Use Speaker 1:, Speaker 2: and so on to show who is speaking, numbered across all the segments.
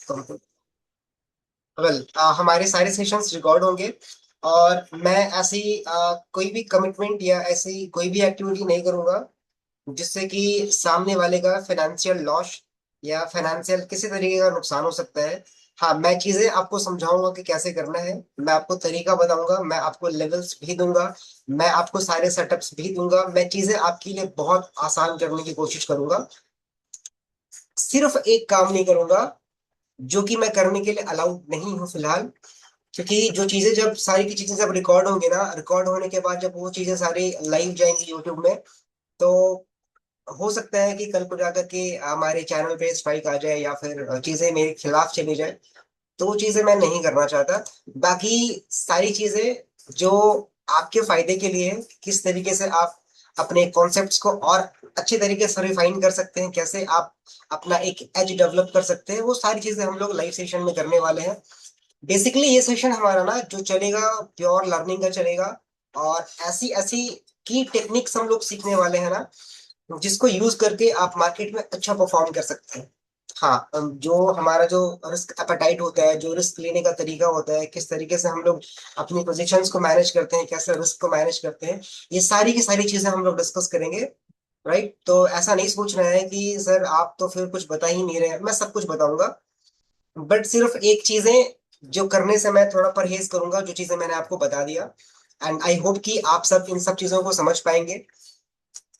Speaker 1: तुमको। वेल, हमारे सारे सेशंस रिकॉर्ड होंगे। और मैं ऐसी कोई भी कमिटमेंट या ऐसी कोई भी एक्टिविटी नहीं करूंगा जिससे कि सामने वाले का फाइनेंशियल लॉस या फाइनेंशियल किसी तरीके का नुकसान हो सकता है। हाँ, मैं चीजें आपको समझाऊंगा कि कैसे करना है, मैं आपको तरीका बताऊंगा, मैं आपको लेवल्स भी दूंगा, मैं आपको सारे सेटअप्स भी दूंगा, मैं चीजें आपके लिए बहुत आसान करने की कोशिश करूंगा। सिर्फ एक काम नहीं करूंगा जो कि मैं करने के लिए अलाउड नहीं हूँ फिलहाल। क्योंकि जो चीजें जब सारी की चीजें जब रिकॉर्ड होंगी ना, रिकॉर्ड होने के बाद जब वो चीजें सारी लाइव जाएंगी यूट्यूब में, तो हो सकता है कि कल को जाकर के हमारे चैनल पे स्ट्राइक आ जाए या फिर चीजें मेरे खिलाफ चली जाए। तो वो चीजें मैं नहीं करना चाहता। बाकी सारी चीजें जो आपके फायदे के लिए है, किस तरीके से आप अपने कॉन्सेप्ट्स को और अच्छे तरीके से रिफाइन कर सकते हैं, कैसे आप अपना एक एज डेवलप कर सकते हैं, वो सारी चीजें हम लोग लाइव सेशन में करने वाले हैं। बेसिकली ये सेशन हमारा ना जो चलेगा, प्योर लर्निंग का चलेगा। और ऐसी ऐसी की टेक्निक्स हम लोग सीखने वाले हैं ना, जिसको यूज करके आप मार्केट में अच्छा परफॉर्म कर सकते हैं। हाँ, जो हमारा जो रिस्क एपेटाइट होता है, जो रिस्क लेने का तरीका होता है, किस तरीके से हम लोग अपनी पोजीशंस को मैनेज करते हैं, कैसे रिस्क को मैनेज करते हैं, ये सारी की सारी चीजें हम लोग डिस्कस करेंगे। राइट, तो ऐसा नहीं सोचना है कि सर आप तो फिर कुछ बता ही नहीं रहे, मैं सब कुछ बताऊंगा। बट सिर्फ एक चीजें जो करने से मैं थोड़ा परहेज करूंगा, जो चीजें मैंने आपको बता दिया। एंड आई होप कि आप सब इन सब चीजों को समझ पाएंगे।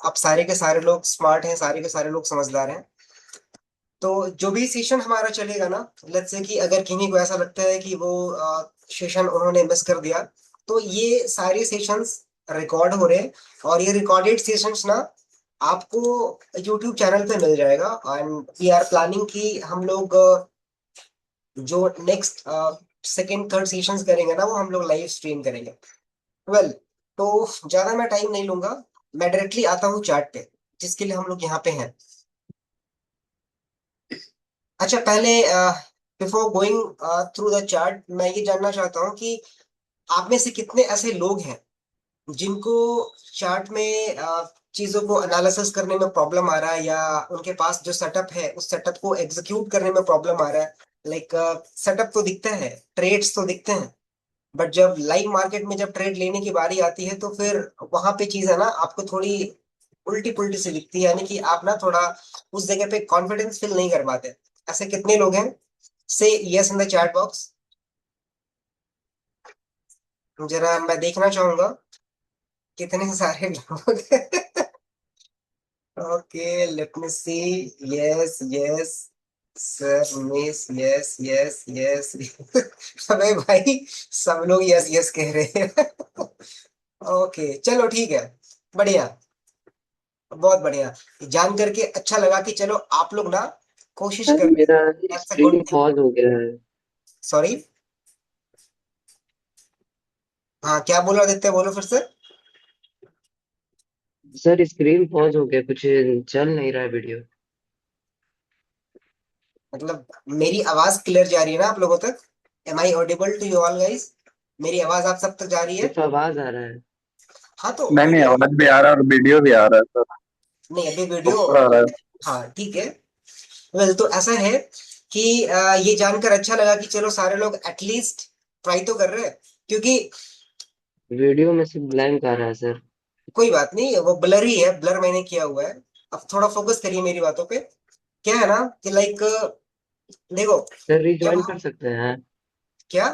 Speaker 1: आप सारे के सारे लोग स्मार्ट हैं, सारे के सारे लोग समझदार हैं। तो जो भी सेशन हमारा चलेगा ना, लेट्स से कि अगर किन्हीं को ऐसा लगता है कि वो सेशन उन्होंने मिस कर दिया, तो ये सारे सेशंस रिकॉर्ड हो रहे हैं। और ये रिकॉर्डेड सेशंस ना आपको यूट्यूब चैनल पे मिल जाएगा। एंड वी आर प्लानिंग कि हम लोग जो नेक्स्ट सेकेंड थर्ड सेशंस करेंगे ना, वो हम लोग लाइव स्ट्रीम करेंगे। वेल, तो ज्यादा मैं टाइम नहीं लूंगा, मैं डायरेक्टली आता हूँ चार्ट पे, जिसके लिए हम लोग यहाँ पे हैं। अच्छा, पहले before going through the chart, मैं ये जानना चाहता हूँ कि आप में से कितने ऐसे लोग हैं जिनको चार्ट में चीजों को एनालिसिस करने में प्रॉब्लम आ रहा है, या उनके पास जो सेटअप है उस सेटअप को एग्जीक्यूट करने में प्रॉब्लम आ रहा है। लाइक सेटअप तो दिखता है, ट्रेड्स तो दिखते हैं, बट जब लाइव मार्केट में जब ट्रेड लेने की बारी आती है तो फिर वहां पे चीज है ना आपको थोड़ी उल्टी पुल्टी सी दिखती है, यानी कि आप ना थोड़ा उस जगह पे कॉन्फिडेंस फील नहीं कर पाते। ऐसे कितने लोग हैं? Say yes in the chat box. जरा मैं देखना चाहूंगा कितने सारे लोग okay, let me see. Yes yes sir, miss, yes yes yes अबे भाई, सब लोग यस यस कह रहे हैं ओके, चलो ठीक है, बढ़िया, बहुत बढ़िया। जान करके अच्छा लगा कि चलो आप लोग ना कोशिश
Speaker 2: सर
Speaker 1: कर रहे हैं।
Speaker 2: मेरा
Speaker 1: that's a good
Speaker 2: screen
Speaker 1: thing.
Speaker 2: Pause हो गया है।
Speaker 1: सॉरी। हाँ, क्या बोल रहे थे, बोलो फिर से।
Speaker 2: सर स्क्रीन पॉज हो गया, कुछ चल नहीं रहा है वीडियो।
Speaker 1: मतलब मेरी आवाज क्लियर जा रही है ना आप लोगों तक? Am I audible to you all guys? मेरी आवाज आप सब तक जा रही है?
Speaker 2: सिर्फ आवाज आ रहा है।
Speaker 1: हाँ, तो
Speaker 3: नहीं नहीं,
Speaker 1: ऑडियो।
Speaker 3: आवाज भी आ रहा है और वीडियो भी आ रहा है सर।
Speaker 1: नहीं, अभी वीडियो।
Speaker 3: प्रॉपर आ रहा है।
Speaker 1: हाँ, ठीक है। वेल, तो ऐसा है कि ये जानकर अच्छा लगा कि चलो सारे लोग एटलीस्ट ट्राई तो कर रहे हैं। क्योंकि
Speaker 2: वीडियो में सिर्फ ब्लैंक आ रहा है सर।
Speaker 1: कोई बात नहीं, वो ब्लर ही है, ब्लर मैंने किया हुआ है। अब थोड़ा फोकस करिए मेरी बातों पे। क्या है ना कि लाइक, देखो,
Speaker 2: सर
Speaker 1: जब
Speaker 2: रिज्वाइन
Speaker 1: हम,
Speaker 2: कर सकते हैं?
Speaker 1: क्या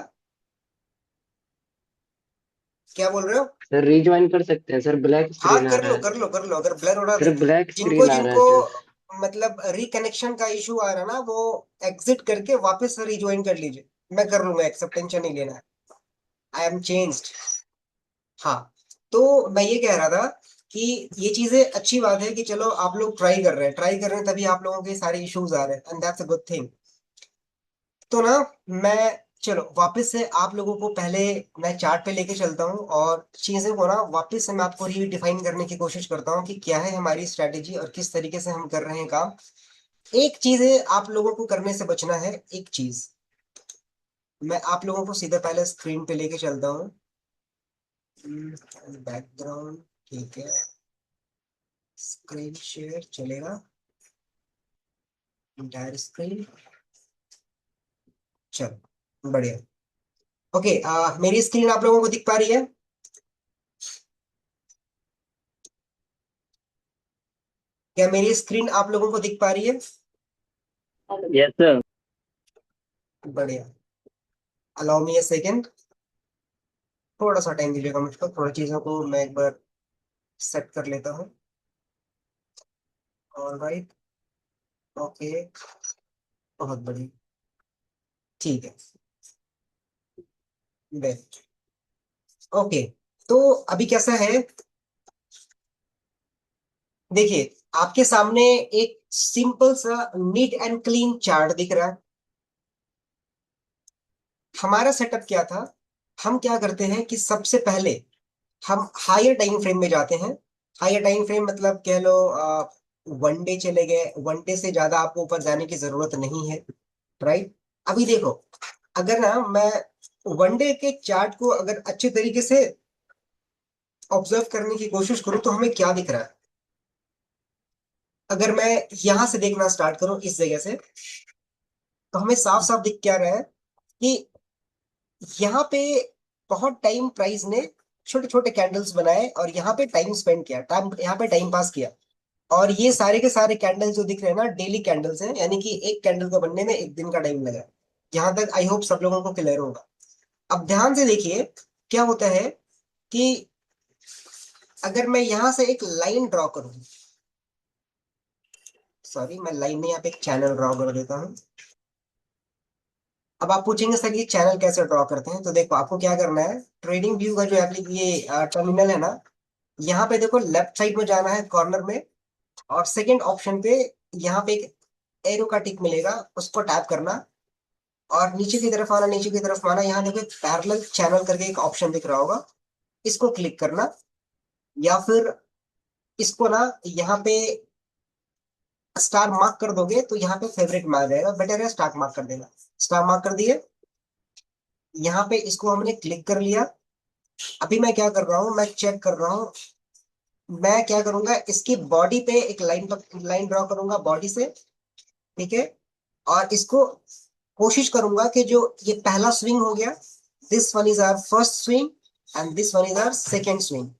Speaker 1: क्या बोल रहे हो?
Speaker 2: सर रिज्वाइन कर सकते हैं सर, ब्लैक
Speaker 1: हाँ,
Speaker 2: स्क्रीन आ
Speaker 1: कर
Speaker 2: रहा
Speaker 1: लो
Speaker 2: है।
Speaker 1: कर लो कर लो, अगर ब्लर हो रहा
Speaker 2: सिर्फ
Speaker 1: है।
Speaker 2: ब्लैक
Speaker 1: जिनको
Speaker 2: स्क्रीन आ रहा है
Speaker 1: जिनको
Speaker 2: सिर्फ।
Speaker 1: मतलब रिकनेक्शन का इशू आ रहा है ना, वो एग्जिट करके वापस से रिज्वाइन कर लीजिए। मैं कर लूंगा एक्सेप्ट, टेंशन नहीं लेना है। I M changed. हाँ, तो मैं ये कह रहा था कि ये चीजें अच्छी बात है कि चलो आप लोग ट्राई कर रहे हैं तभी आप लोगों के सारे इश्यूज आ रहे हैं, and that's a good thing. तो ना, मैं, चलो वापस से आप लोगों को पहले मैं चार्ट पे लेके चलता हूँ, और चीजों को ना वापस से मैं आपको रीडिफाइन करने की कोशिश करता हूँ कि क्या है हमारी स्ट्रेटेजी और किस तरीके से हम कर रहे हैं काम। एक चीज है, आप लोगों को करने से बचना है। एक चीज, मैं आप लोगों को सीधे पहले स्क्रीन पे लेके चलता हूँ। बैकग्राउंड, ठीक है, स्क्रीन शेयर चलेगा, इंटायर स्क्रीन। चलो बढ़िया। ओके, मेरी स्क्रीन आप लोगों को दिख पा रही है? क्या मेरी स्क्रीन आप लोगों को दिख पा रही है?
Speaker 3: Yes sir.
Speaker 1: बढ़िया। अलाउ मी ए सेकेंड, थोड़ा सा टाइम दीजिएगा मुझको, थोड़ी चीजों को मैं एक बार सेट कर लेता हूँ। ऑलराइट। ओके। बहुत बढ़िया। ठीक है। बेस्ट। ओके। तो अभी कैसा है, देखिए, आपके सामने एक सिंपल सा नीट एंड क्लीन चार्ट दिख रहा है। हमारा सेटअप क्या था, हम क्या करते हैं कि सबसे पहले हम हायर टाइम फ्रेम में जाते हैं। हायर टाइम फ्रेम मतलब कह लो वन डे चले गए, वन डे से ज्यादा आपको ऊपर जाने की जरूरत नहीं है। राइट। अभी देखो, अगर ना मैं वन डे के चार्ट को अगर अच्छे तरीके से ऑब्जर्व करने की कोशिश करूं तो हमें क्या दिख रहा है। अगर मैं यहां से देखना स्टार्ट करूं इस जगह से, तो हमें साफ साफ दिख क्या रहा है कि यहाँ पे बहुत टाइम प्राइस ने छोटे छोटे कैंडल्स बनाए और यहाँ पे टाइम स्पेंड किया, टाइम यहाँ पे टाइम पास किया। और ये सारे के सारे कैंडल्स जो दिख रहे हैं ना, डेली कैंडल्स हैं, यानी कि एक कैंडल को बनने में एक दिन का टाइम लगा। यहाँ तक आई होप सब लोगों को क्लियर होगा। अब ध्यान से देखिए क्या होता है कि अगर मैं यहां से एक लाइन ड्रॉ करूं, सॉरी मैं लाइन में यहाँ पे एक चैनल ड्रॉ कर देता हूँ। अब आप पूछेंगे सर ये चैनल कैसे ड्रॉ करते हैं, तो देखो आपको क्या करना है, ट्रेडिंग व्यू का जो ये टर्मिनल है ना, यहाँ पे देखो लेफ्ट साइड में जाना है कॉर्नर में, और सेकंड ऑप्शन पे यहाँ पे एक एरो का टिक मिलेगा, उसको टैप करना और नीचे की तरफ आना, नीचे की तरफ आना, यहाँ देखो एक पैरेलल चैनल करके एक ऑप्शन दिख रहा होगा, इसको क्लिक करना। या फिर इसको ना यहाँ पे स्टार मार्क कर दोगे तो यहाँ पे फेवरेट में आ जाएगा, बेटर है स्टार मार्क कर देना। स्टार मार्क कर दिए, यहाँ पे इसको हमने क्लिक कर लिया। अभी मैं क्या कर रहा हूँ, मैं चेक कर रहा हूँ, मैं क्या करूंगा इसकी बॉडी पे एक लाइन लाइन ड्रॉ करूंगा बॉडी से। ठीक है। और इसको कोशिश करूंगा कि जो ये पहला स्विंग हो गया, this one is our first swing and this one is our second swing.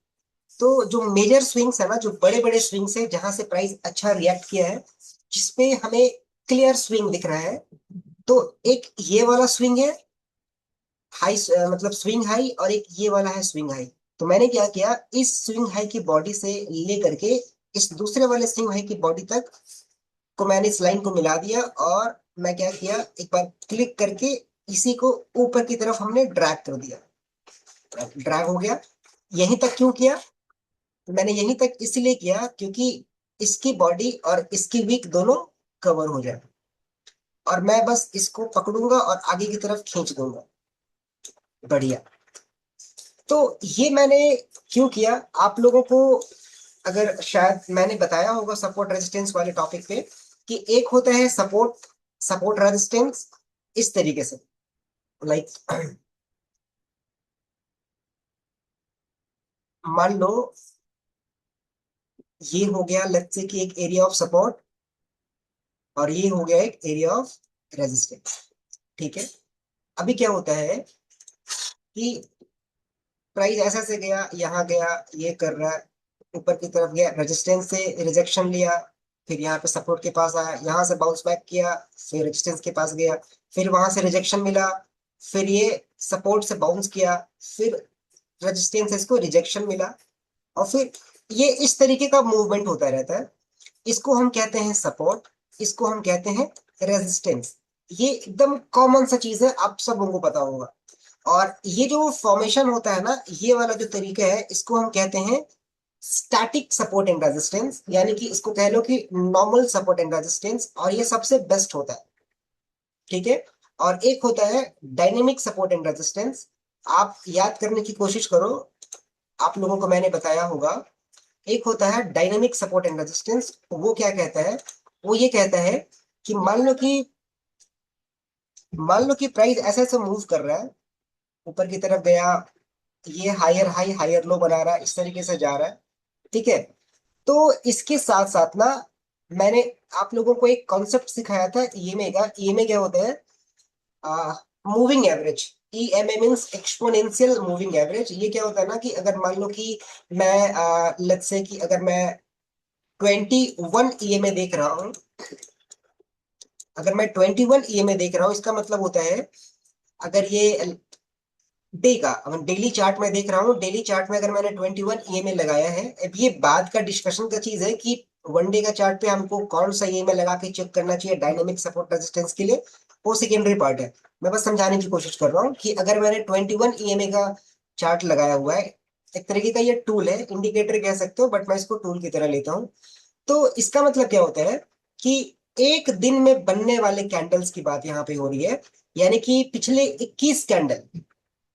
Speaker 1: तो जो मेजर स्विंग्स है ना, जो बड़े बड़े स्विंग्स है जहां से प्राइस अच्छा रिएक्ट किया है, जिसपे हमें क्लियर स्विंग दिख रहा है, तो एक ये वाला स्विंग है हाई, मतलब स्विंग हाई, और एक ये वाला है स्विंग हाई। तो मैंने क्या किया, इस स्विंग हाई की बॉडी से लेकर के इस दूसरे वाले स्विंग हाई की बॉडी तक को मैंने इस लाइन को मिला दिया, और मैं क्या किया, एक बार क्लिक करके इसी को ऊपर की तरफ हमने ड्रैग कर दिया। ड्रैग हो गया। यहीं तक क्यों किया, तो मैंने यहीं तक इसलिए किया क्योंकि इसकी बॉडी और इसकी वीक दोनों कवर हो जाए, और मैं बस इसको पकड़ूंगा और आगे की तरफ खींच दूंगा। बढ़िया। तो ये मैंने क्यों किया, आप लोगों को अगर शायद मैंने बताया होगा सपोर्ट रेजिस्टेंस वाले टॉपिक पे, कि एक होता है सपोर्ट, सपोर्ट रेजिस्टेंस इस तरीके से, लाइक मान लो ये हो गया लेट्स से कि एक एरिया ऑफ सपोर्ट, और ये हो गया एक एरिया ऑफ रेजिस्टेंस। ठीक है। अभी क्या होता है कि प्राइस ऐसा से गया, यहाँ गया, ये कर रहा है, ऊपर की तरफ गया, रेजिस्टेंस से रिजेक्शन लिया, फिर यहाँ पे सपोर्ट के पास आया, यहाँ से बाउंस बैक किया, फिर रेजिस्टेंस के पास गया, फिर वहां से रिजेक्शन मिला, फिर ये सपोर्ट से बाउंस किया, फिर रेजिस्टेंस से इसको रिजेक्शन मिला, और फिर ये इस तरीके का मूवमेंट होता रहता है। इसको हम कहते हैं सपोर्ट, इसको हम कहते हैं रेजिस्टेंस। ये एकदम कॉमन सा चीज है, आप सबों को पता होगा। और ये जो फॉर्मेशन होता है ना, ये वाला जो तरीका है, इसको हम कहते हैं स्टैटिक सपोर्ट एंड रेजिस्टेंस, यानी कि इसको कह लो कि नॉर्मल सपोर्ट एंड रेजिस्टेंस, और ये सबसे बेस्ट होता है। ठीक है। और एक होता है डायनेमिक सपोर्ट एंड रेजिस्टेंस। आप याद करने की कोशिश करो, आप लोगों को मैंने बताया होगा। एक होता है डायनेमिक सपोर्ट एंड रेजिस्टेंस, वो क्या कहता है, वो ये कहता है कि मान लो कि प्राइस ऐसे ऐसे मूव कर रहा है, ऊपर की तरफ गया, ये हायर हाई हायर लो बना रहा है, इस तरीके से जा रहा है। ठीक है। तो इसके साथ साथ ना, मैंने आप लोगों को एक कॉन्सेप्ट सिखाया था ईएमए का। ईएमए क्या होता है, moving average, EMA means exponential moving average. ये क्या होता है ना कि अगर मान लो कि मैं लेट्स से कि अगर मैं 21 EMA देख रहा हूँ, अगर मैं 21 EMA देख रहा हूँ, इसका मतलब होता है अगर ये डे का, अगर डेली चार्ट में देख रहा हूँ, डेली चार्ट में अगर मैंने 21 EMA लगाया है, अब ये बाद का डिस्कशन का चीज है कि वन डे का चार्ट पे हमको कौन सा EMA लगा के चेक करना चाहिए डायनेमिक सपोर्ट रेजिस्टेंस के लिए, वो सेकेंडरी पार्ट है। मैं बस समझाने की कोशिश कर रहा हूँ कि अगर मैंने 21 EMA का चार्ट लगाया हुआ है, एक तरीके का ये टूल है, इंडिकेटर कह सकते हो, बट मैं इसको टूल की तरह लेता हूँ। तो इसका मतलब क्या होता है कि एक दिन में बनने वाले कैंडल्स की बात यहाँ पे हो रही है, यानी कि पिछले 21 कैंडल,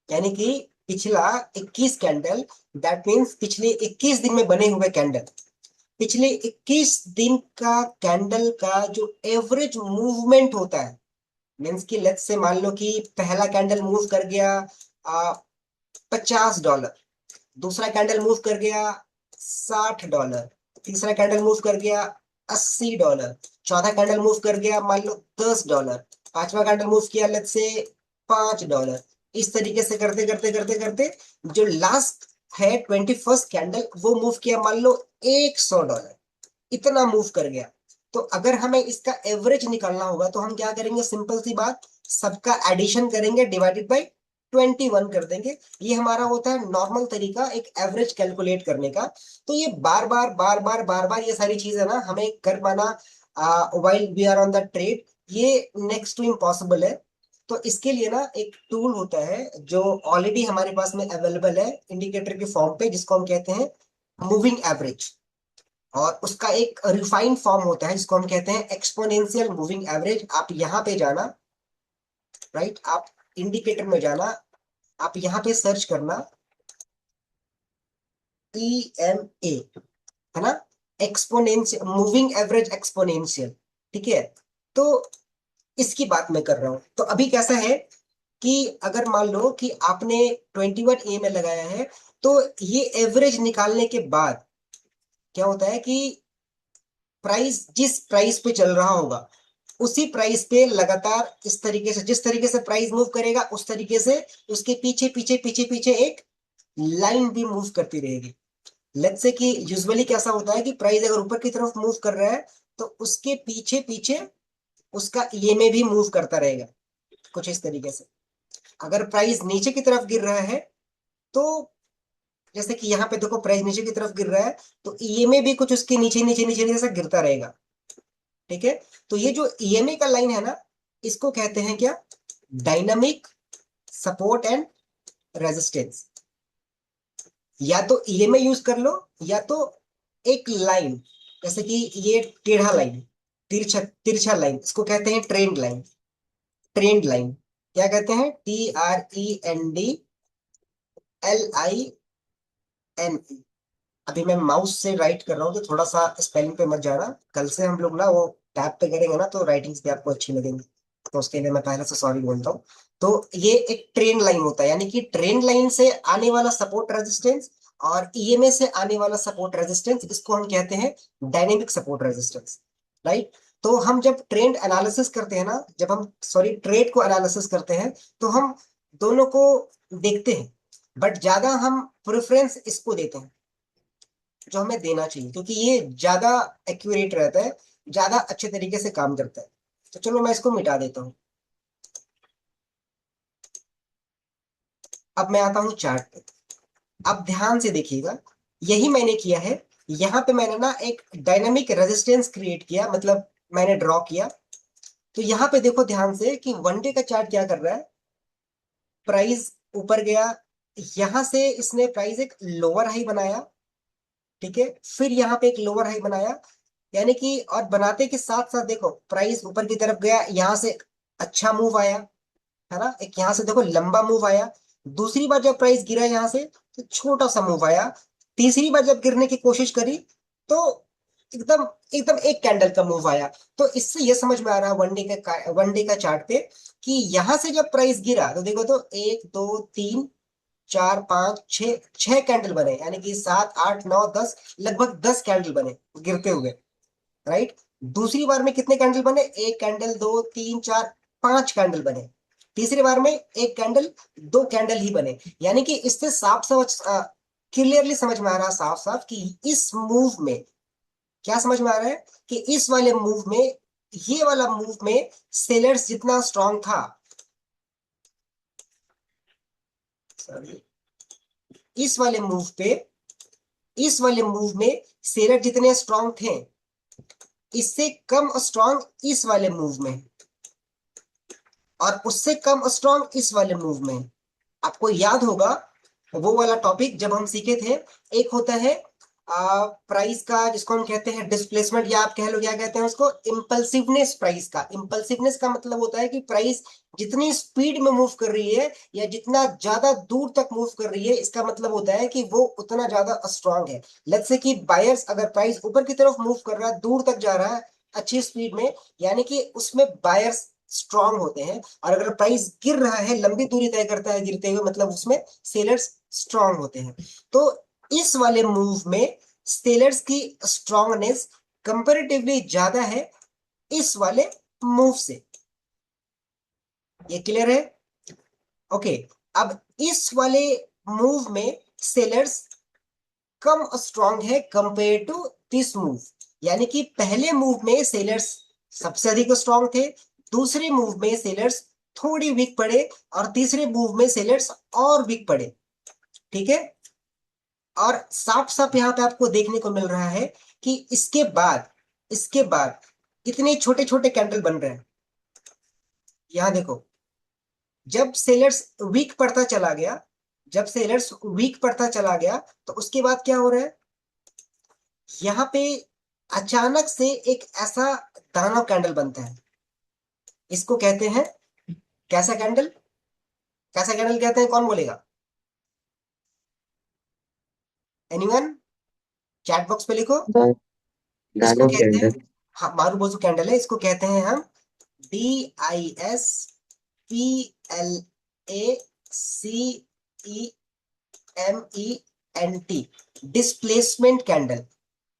Speaker 1: यानी कि पिछला 21 कैंडल, दैट मीन्स पिछले 21 दिन में बने हुए कैंडल, पिछले 21 दिन का कैंडल का जो एवरेज मूवमेंट होता है, मीन्स कि लेट्स से मान लो कि पहला कैंडल मूव कर गया $50, दूसरा कैंडल मूव कर गया $60, तीसरा कैंडल मूव कर गया $80, चौथा कैंडल मूव कर गया मान लो $10, पांचवा कैंडल मूव किया लेट्स से $5। इस तरीके से करते करते करते करते जो लास्ट है 21st कैंडल, वो मूव किया मान लो $100, इतना मूव कर गया। तो अगर हमें इसका एवरेज निकालना होगा तो हम क्या करेंगे, सिंपल सी बात, सबका एडिशन करेंगे, डिवाइडेड बाई 21 कर देंगे। ये हमारा होता है नॉर्मल तरीका एक एवरेज कैलकुलेट करने का। तो ये बार बार बार बार बार बार ये सारी चीजें ना हमें कर पाना while we are on the trade, ये नेक्स्ट टू इम्पॉसिबल है। तो इसके लिए ना एक टूल होता है जो ऑलरेडी हमारे पास में अवेलेबल है इंडिकेटर के फॉर्म पे, जिसको हम कहते हैं मूविंग एवरेज, और उसका एक रिफाइंड फॉर्म होता है जिसको हम कहते हैं एक्सपोनेंशियल मूविंग एवरेज। आप यहाँ पे जाना, राइट, आप इंडिकेटर में जाना, आप यहाँ पे सर्च करना EMA, है ना, एक्सपोनेंशियल मूविंग एवरेज एक्सपोनेंशियल, ठीक है। तो इसकी बात मैं कर रहा हूं। तो अभी कैसा है कि अगर मान लो कि आपने 21 में लगाया है, तो ये एवरेज निकालने के बाद क्या होता है कि प्राइस जिस प्राइस पे चल रहा होगा उसी प्राइस पे लगातार इस तरीके से, जिस तरीके से प्राइस मूव करेगा उस तरीके से उसके पीछे पीछे पीछे पीछे एक लाइन भी मूव करती रहेगी। लेट्स से कि यूजुअली कैसा होता है कि प्राइस अगर ऊपर की तरफ मूव कर रहा है तो उसके पीछे पीछे उसका ईएमए भी मूव करता रहेगा, कुछ इस तरीके से। अगर प्राइस नीचे की तरफ गिर रहा है तो जैसे कि यहाँ पे देखो प्राइस नीचे की तरफ गिर रहा है, तो ईएमए भी कुछ उसके नीचे नीचे नीचे नीचे से गिरता रहेगा, ठीक है। तो ये जो ईएमए का लाइन है ना, इसको कहते हैं क्या, डायनामिक सपोर्ट एंड रेजिस्टेंस। या तो ईएमए यूज कर लो, या तो एक लाइन, जैसे कि ये टेढ़ा लाइन, तिरछा तिरछा लाइन, इसको कहते हैं ट्रेंड लाइन। ट्रेंड लाइन क्या कहते हैं, TRENDLINE। अभी मैं माउस से राइट कर रहा हूँ तो थोड़ा सा स्पेलिंग पे मत जाना, कल से हम लोग ना वो टैब पे करेंगे ना तो राइटिंग्स भी आपको अच्छी लगेंगी, तो उसके लिए मैं पहले से सॉरी बोलता हूँ। तो ये एक ट्रेंड लाइन होता है, यानी कि ट्रेंड लाइन से आने वाला सपोर्ट रेजिस्टेंस और ईएमए से आने वाला सपोर्ट रेजिस्टेंस, इसको हम कहते हैं डायनेमिक सपोर्ट रेजिस्टेंस, राइट। तो हम जब ट्रेंड एनालिसिस करते हैं ना, जब हम सॉरी ट्रेड को एनालिसिस करते हैं, तो हम दोनों को देखते हैं, बट ज्यादा हम प्रेफरेंस इसको देते हैं जो हमें देना चाहिए, क्योंकि ये ज्यादा एक्यूरेट रहता है, ज्यादा अच्छे तरीके से काम करता है। तो चलो मैं इसको मिटा देता हूँ। अब मैं आता हूँ चार्ट पे। अब ध्यान से देखिएगा, यही मैंने किया है। यहाँ पे मैंने ना एक डायनामिक रेजिस्टेंस क्रिएट किया, मतलब मैंने ड्रॉ किया। तो यहाँ पे देखो ध्यान से कि वन डे का चार्ट क्या कर रहा है, प्राइस ऊपर गया, यहां से इसने प्राइस एक लोअर हाई बनाया, ठीक है, फिर यहाँ पे एक लोअर हाई बनाया, यानी कि और बनाते के साथ साथ देखो प्राइस ऊपर की तरफ गया, यहां से अच्छा मूव आया, है ना, एक यहाँ से देखो लंबा मूव आया। दूसरी बार जब प्राइस गिरा यहाँ से तो छोटा सा मूव आया। तीसरी बार जब गिरने की कोशिश करी तो एकदम एकदम एक कैंडल का मूव आया। तो इससे ये समझ में आ रहा है वन डे का चार्ट पे कि यहां से जब प्राइस गिरा तो देखो, तो 1 2 3 4 5 6 छह कैंडल बने, यानी कि 7 8 9 10, लगभग 10 कैंडल बने गिरते हुए, राइट। दूसरी बार में कितने कैंडल बने, एक कैंडल, दो, तीन, चार, पांच कैंडल बने। तीसरी बार में एक कैंडल, दो कैंडल ही बने। यानी कि इससे साफ साफ क्लियरली समझ में आ रहा, साफ साफ कि इस मूव में क्या समझ में आ रहा है कि इस वाले मूव में, ये वाला मूव में सेलर्स जितना स्ट्रांग था, सॉरी, इस वाले मूव पे, इस वाले मूव में सेलर जितने स्ट्रांग थे, इससे कम स्ट्रांग इस वाले मूव में, और उससे कम स्ट्रांग इस वाले मूव में। आपको याद होगा वो वाला टॉपिक जब हम सीखे थे, एक होता है प्राइस का, जिसको हम कहते हैं डिस्प्लेसमेंट, या आप कह लो क्या कहते हैं उसको, इम्पल्सिवनेस। प्राइस का इम्पल्सिवनेस का मतलब होता है कि प्राइस जितनी स्पीड में मूव कर रही है या जितना ज्यादा दूर तक मूव कर रही है, इसका मतलब होता है कि वो उतना ज्यादा स्ट्रांग है। लेट्स से कि बायर्स, अगर प्राइस ऊपर की तरफ मूव कर रहा है, दूर तक जा रहा है अच्छी स्पीड में, यानी कि उसमें बायर्स स्ट्रांग होते हैं। और अगर प्राइस गिर रहा है, लंबी दूरी तय करता है गिरते हुए, मतलब उसमें सेलर्स स्ट्रांग होते हैं। तो इस वाले मूव में सेलर्स की स्ट्रांगनेस कंपैरेटिवली ज्यादा है इस वाले मूव से। ये क्लियर है? ओके। अब इस वाले मूव में सेलर्स कम स्ट्रांग है कंपेयर टू दिस मूव। यानी कि पहले मूव में सेलर्स सबसे अधिक स्ट्रांग थे, दूसरे मूव में सेलर्स थोड़ी वीक पड़े, और तीसरे मूव में सेलर्स और वीक पड़े। ठीक है? और साफ साफ यहां पे आपको देखने को मिल रहा है कि इसके बाद इतने छोटे छोटे कैंडल बन रहे हैं। यहां देखो, जब सेलर्स वीक पड़ता चला गया, जब सेलर्स वीक पड़ता चला गया, तो उसके बाद क्या हो रहा है, यहां पे अचानक से एक ऐसा दानव कैंडल बनता है। इसको कहते हैं कैसा कैंडल? कैसा कैंडल कहते हैं, कौन बोलेगा? एनीवन? चैट बॉक्स पे लिखो।
Speaker 2: दा-
Speaker 1: इसको
Speaker 2: दानव
Speaker 1: कहते हैं,
Speaker 2: कैंडल।
Speaker 1: हाँ, मारूबोजू कैंडल है। इसको कहते हैं हम DISPLACEMENT, डिस्प्लेसमेंट कैंडल।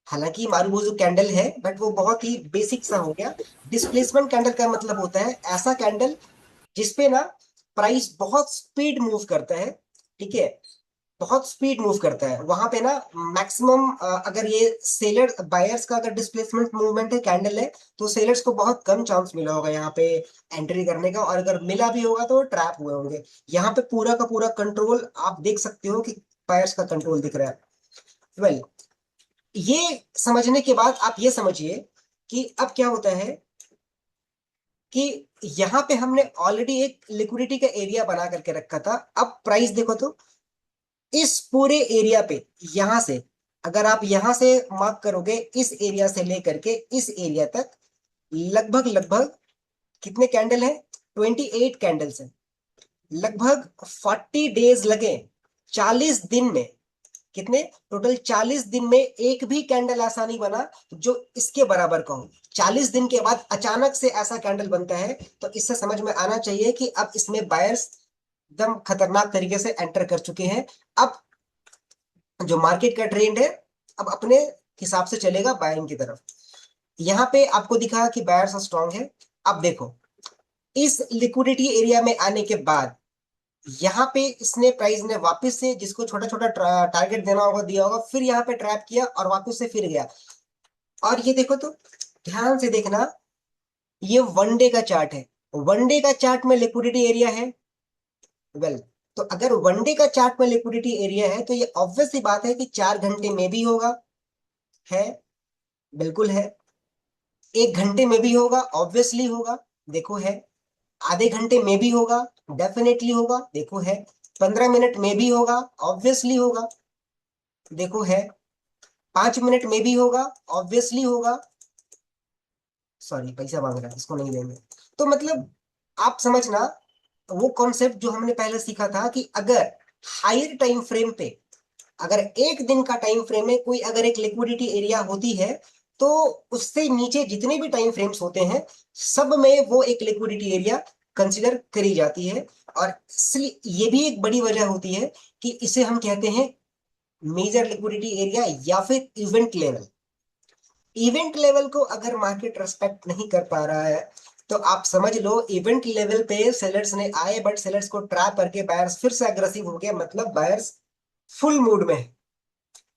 Speaker 1: हालांकि मारूबोजू कैंडल है, बट वो बहुत ही बेसिक सा हो गया। डिस्प्लेसमेंट कैंडल का मतलब होता है ऐसा कैंडल जिसपे ना प्राइस बहुत स्पीड मूव करता है। ठीक है? बहुत स्पीड मूव करता है वहां पे ना। मैक्सिमम अगर ये सेलर बायर्स का अगर डिस्प्लेसमेंट मूवमेंट है, कैंडल है, तो सेलर्स को बहुत कम चांस मिला होगा यहाँ पे एंट्री करने का, और अगर मिला भी होगा तो ट्रैप हुए होंगे। यहाँ पे पूरा का पूरा कंट्रोल आप देख सकते हो कि बायर्स का कंट्रोल दिख रहा है। वेल, ये समझने के बाद आप ये समझिए कि अब क्या होता है कि यहाँ पे हमने ऑलरेडी एक लिक्विडिटी का एरिया बना करके रखा था। अब प्राइस देखो तो, इस पूरे एरिया पे, यहां से, अगर आप यहां से मार्क करोगे, इस एरिया से लेकर के इस एरिया तक लगभग लगभग कितने कैंडल हैं? 28 कैंडल्स हैं। लगभग 40 डेज लगे, 40 दिन में। कितने? टोटल 40 दिन में एक भी कैंडल ऐसा नहीं बना जो इसके बराबर का हो। 40 दिन के बाद अचानक से ऐसा कैंडल बनता है, तो इससे समझ में आना चाहिए कि अब इसमें बायर्स एकदम खतरनाक तरीके से एंटर कर चुके हैं। अब जो मार्केट का ट्रेंड है, अब अपने हिसाब से चलेगा बाइंग की तरफ। यहाँ पे आपको दिखा कि बायर्स स्ट्रांग है। अब देखो, इस लिक्विडिटी एरिया में आने के बाद यहाँ पे इसने, प्राइस ने वापस से, जिसको छोटा छोटा टारगेट देना होगा दिया होगा, फिर यहाँ पे ट्रैप किया और वापस से फिर गया। और ये देखो तो, ध्यान से देखना, ये वन डे का चार्ट है। वन डे का चार्ट में लिक्विडिटी एरिया है। वेल, तो अगर वन डे का चार्ट में लिक्विडिटी एरिया है, तो ये ऑब्वियस सी बात है कि 4 घंटे में भी होगा। है? बिल्कुल है। 1 घंटे में भी होगा, ऑब्वियसली होगा। देखो है। आधे घंटे में भी होगा, डेफिनेटली होगा। देखो है। 15 मिनट में भी होगा, ऑब्वियसली होगा। देखो है। 5 मिनट में भी होगा, ऑब्वियसली होगा। सॉरी, पैसा मांग रहा है, इसको नहीं देंगे। तो मतलब आप समझना, वो कॉन्सेप्ट जो हमने पहले सीखा था कि अगर हायर टाइम फ्रेम पे, अगर एक दिन का टाइम फ्रेम में कोई अगर एक लिक्विडिटी एरिया होती है, तो उससे नीचे जितने भी टाइम फ्रेम्स होते हैं, सब में वो एक लिक्विडिटी एरिया कंसिडर करी जाती है। और इसलिए ये भी एक बड़ी वजह होती है कि इसे हम कहते हैं मेजर लिक्विडिटी एरिया या फिर इवेंट लेवल। इवेंट लेवल को अगर मार्केट रेस्पेक्ट नहीं कर पा रहा है, तो आप समझ लो इवेंट लेवल पे सेलर्स ने आए, बट सेलर्स को ट्रैप करके बायर्स फिर से अग्रेसिव हो गए, मतलब बायर्स फुल मूड में है,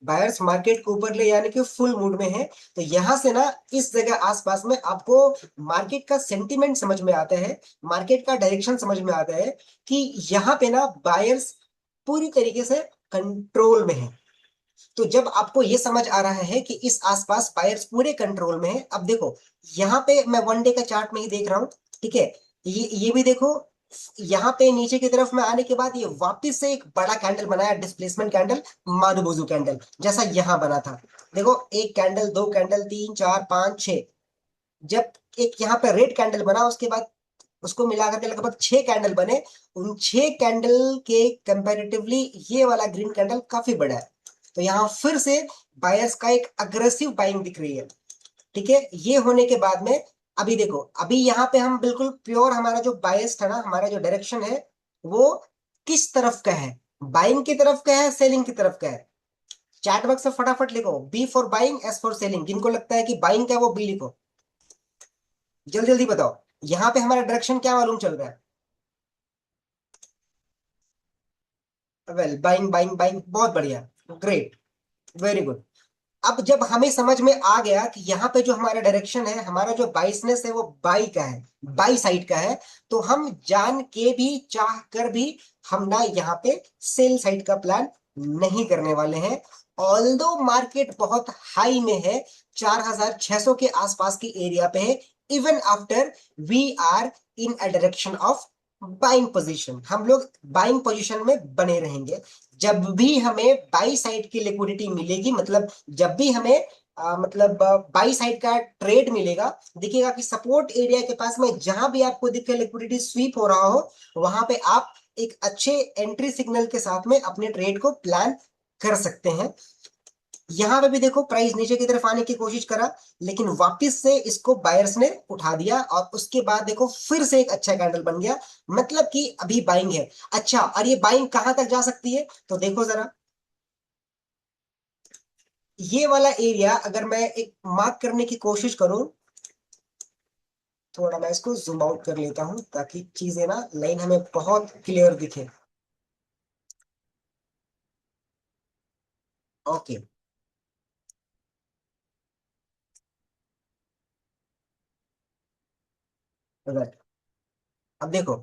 Speaker 1: बायर्स मार्केट को ऊपर ले जाने के फुल मूड में है। तो यहां से ना इस जगह आसपास में आपको मार्केट का सेंटिमेंट समझ में आता है, मार्केट का डायरेक्शन समझ में आता है कि यहाँ पे ना बायर्स पूरी तरीके से कंट्रोल में है। तो जब आपको ये समझ आ रहा है कि इस आसपास बायर्स पूरे कंट्रोल में है, अब देखो यहाँ पे मैं वन डे का चार्ट में ही देख रहा हूँ, ठीक है। ये भी देखो, यहाँ पे नीचे की तरफ में आने के बाद ये वापस से एक बड़ा कैंडल बनाया, डिस्प्लेसमेंट कैंडल, मारुबुजू कैंडल जैसा यहाँ बना था। देखो एक कैंडल, दो कैंडल, तीन, चार, पांच, छह। जब एक यहाँ पे रेड कैंडल बना, उसके बाद उसको मिला करके लगभग छह कैंडल बने। उन छह कैंडल के कंपैरेटिवली ये वाला ग्रीन कैंडल काफी बड़ा है। तो यहाँ फिर से बायर्स का एक अग्रेसिव बाइंग दिख रही है, ठीक है। ये होने के बाद में अभी देखो, अभी यहाँ पे हम बिल्कुल प्योर, हमारा जो बायस था ना, हमारा जो डायरेक्शन है वो किस तरफ का है, बाइंग की तरफ का है, सेलिंग की तरफ का है। चैट बॉक्स से फटाफट लिखो, B for buying, S for selling. जिनको लगता है कि बाइंग का है वो बी लिखो, जल्दी जल्दी बताओ। यहाँ पे हमारा डायरेक्शन क्या मालूम चल रहा है? वेल, बाइंग बाइंग बाइंग, बहुत बढ़िया, ग्रेट, वेरी गुड। अब जब हमें समझ में आ गया कि यहाँ पे जो हमारा डायरेक्शन है, हमारा जो बाइसनेस है वो बाई का है, बाई साइड का है, तो हम जान के भी चाह कर भी हम ना यहाँ पे सेल साइड का प्लान नहीं करने वाले हैं। ऑल्दो मार्केट बहुत हाई में है, 4600 के आसपास की एरिया पे है, even after we are in a direction of buying position, हम लोग बाइंग पोजीशन में बने रहेंगे। जब भी हमें बाई साइड की लिक्विडिटी मिलेगी, मतलब जब भी हमें मतलब बाई साइड का ट्रेड मिलेगा, देखिएगा कि सपोर्ट एरिया के पास में जहां भी आपको दिखे लिक्विडिटी स्वीप हो रहा हो, वहां पे आप एक अच्छे एंट्री सिग्नल के साथ में अपने ट्रेड को प्लान कर सकते हैं। यहां पे भी देखो प्राइस नीचे की तरफ आने की कोशिश करा, लेकिन वापस से इसको बायर्स ने उठा दिया, और उसके बाद देखो फिर से एक अच्छा कैंडल बन गया, मतलब कि अभी बाइंग है। अच्छा, और ये बाइंग कहां तक जा सकती है? तो देखो जरा, ये वाला एरिया अगर मैं एक मार्क करने की कोशिश करूं, थोड़ा मैं इसको जूम आउट कर लेता हूं ताकि चीजें ना, लाइन हमें बहुत क्लियर दिखे। Okay, right. अब देखो,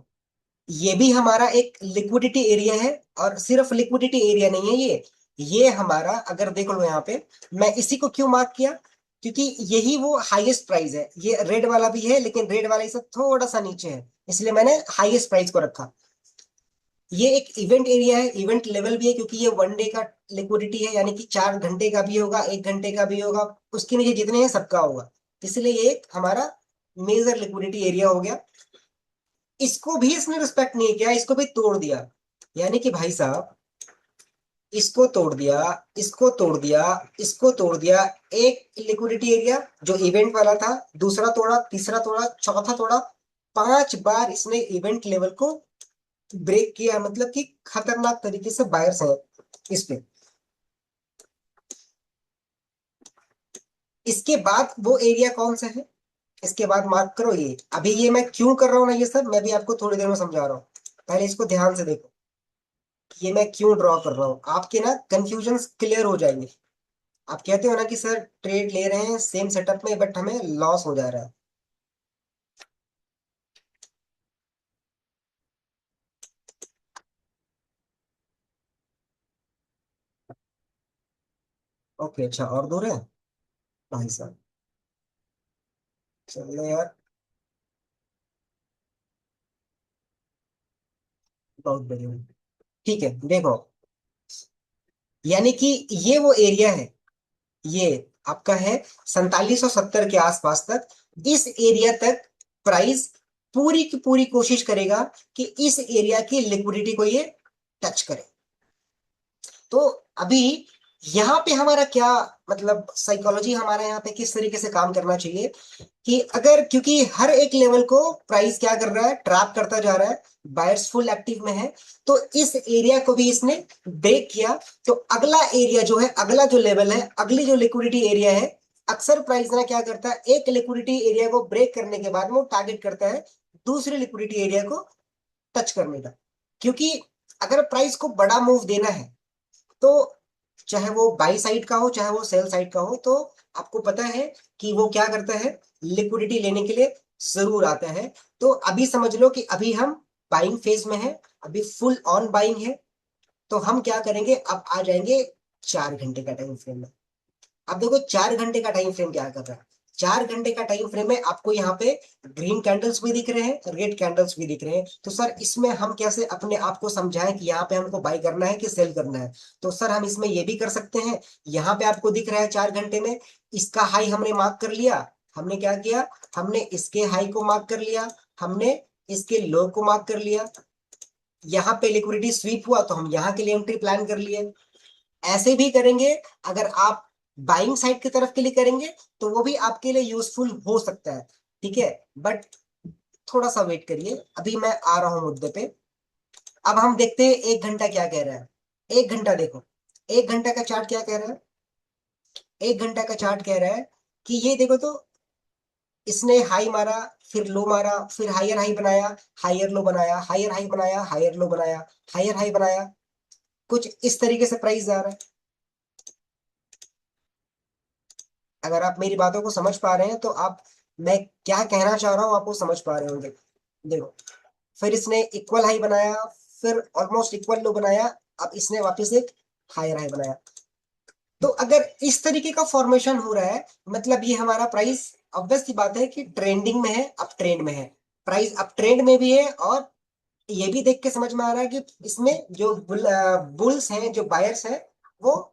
Speaker 1: ये भी हमारा एक लिक्विडिटी एरिया है, और सिर्फ लिक्विडिटी एरिया नहीं है ये हमारा, अगर देख लो यहाँ पे, मैं इसी को क्यों मार्क किया, क्योंकि यही वो हाईएस्ट प्राइस है। ये रेड वाला भी है, लेकिन रेड वाला इससे थोड़ा सा नीचे है, इसलिए मैंने हाईएस्ट प्राइस को रखा। ये एक इवेंट एरिया है, इवेंट लेवल भी है, क्योंकि ये वन डे का लिक्विडिटी है, यानी कि 4 घंटे का भी होगा, 1 घंटे का भी होगा, उसके नीचे जितने हैं सबका होगा, इसलिए ये एक हमारा मेजर लिक्विडिटी एरिया हो गया। इसको भी इसने रिस्पेक्ट नहीं किया, इसको भी तोड़ दिया, यानी कि भाई साहब, इसको तोड़ दिया, इसको तोड़ दिया, इसको तोड़ दिया। एक लिक्विडिटी एरिया जो इवेंट वाला था, दूसरा तोड़ा, तीसरा तोड़ा, चौथा तोड़ा, 5 बार इसने इवेंट लेवल को ब्रेक किया, मतलब कि खतरनाक तरीके से बायर्स हैं इस पे। इसके बाद वो एरिया कौन सा है, इसके बाद मार्क करो ये। अभी ये मैं क्यों कर रहा हूँ ना, ये सब मैं भी आपको थोड़ी देर में समझा रहा हूँ, पहले इसको ध्यान से देखो कि ये मैं क्यों ड्रॉ कर रहा हूँ, आपके ना कंफ्यूजन क्लियर हो जाएंगे। आप कहते हो ना कि सर ट्रेड ले रहे हैं सेम सेटअप में, बट हमें लॉस हो जा रहा है। ओके, अच्छा, और दूर है भाई साहब, चलो यार, बहुत बढ़िया। ठीक है, देखो, यानी कि ये वो एरिया है, ये आपका है 4770 के आसपास तक। इस एरिया तक प्राइस पूरी की पूरी कोशिश करेगा कि इस एरिया की लिक्विडिटी को ये टच करे। तो अभी यहाँ पे हमारा क्या, मतलब साइकोलॉजी हमारा यहाँ पे किस तरीके से काम करना चाहिए, कि अगर, क्योंकि हर एक लेवल को प्राइस क्या कर रहा है, ट्रैप करता जा रहा है, बायर्स फुल एक्टिव में है, तो इस एरिया को भी इसने ब्रेक किया। तो अगला एरिया जो है, अगला जो लेवल है, अगली जो लिक्विडिटी एरिया है, अक्सर प्राइस ना क्या करता है, एक लिक्विडिटी एरिया को ब्रेक करने के बाद वो टारगेट करता है दूसरे लिक्विडिटी एरिया को टच करने का। क्योंकि अगर प्राइस को बड़ा मूव देना है तो चाहे वो बाई साइड का हो चाहे वो सेल साइड का हो, तो आपको पता है कि वो क्या करता है, लिक्विडिटी लेने के लिए जरूर आता है। तो अभी समझ लो कि अभी हम बाइंग फेज में है, अभी फुल ऑन बाइंग है। तो हम क्या करेंगे, अब आ जाएंगे 4 घंटे का टाइम फ्रेम में। अब देखो 4 घंटे का टाइम फ्रेम क्या कर रहा है। 4 घंटे का टाइम फ्रेम में आपको यहाँ पे ग्रीन कैंडल्स भी दिख रहे हैं, रेड कैंडल्स भी दिख रहे हैं। तो सर इसमें हम कैसे अपने आप को समझाएं कि यहाँ पे हमको बाई करना है कि सेल करना है। तो सर हम इसमें ये भी कर सकते हैं, यहाँ पे आपको दिख रहा है 4 घंटे में इसका हाई हमने मार्क कर लिया। हमने क्या किया, हमने इसके हाई को मार्क कर लिया, हमने इसके लो को मार्क कर लिया। यहाँ पे लिक्विडिटी स्वीप हुआ तो हम यहाँ के लिए एंट्री प्लान कर लिए। ऐसे भी करेंगे, अगर आप बाइंग साइड की तरफ के लिए करेंगे तो वो भी आपके लिए यूजफुल हो सकता है। ठीक है, बट थोड़ा सा वेट करिए, अभी मैं आ रहा हूं मुद्दे पे। अब हम देखते हैं 1 घंटा क्या कह रहा है। 1 घंटा देखो, 1 घंटा का चार्ट क्या कह रहा है। 1 घंटा का चार्ट कह रहा है कि ये देखो तो इसने हाई मारा, फिर लो मारा, फिर हायर हाई बनाया, हायर लो बनाया, हायर हाई बनाया, हायर लो बनाया, हायर हाई बनाया। कुछ इस तरीके से प्राइस जा रहा है। अगर आप मेरी बातों को समझ पा रहे हैं तो आप, मैं क्या कहना चाह रहा हूँ आपको समझ पा रहे होंगे। देखो, फिर इसने इक्वल हाई बनाया, फिर ऑलमोस्ट इक्वल लो बनाया, अब इसने वापस एक हायर हाई बनाया। तो अगर इस तरीके का फॉर्मेशन हो रहा है, मतलब ये हमारा प्राइस, ऑब्वियस सी बात है कि ट्रेंडिंग में है, अप ट्रेंड में है। प्राइस अप ट्रेंड में भी है, और ये भी देख के समझ में आ रहा है कि इसमें जो बुल्स हैं, जो बायर्स हैं, वो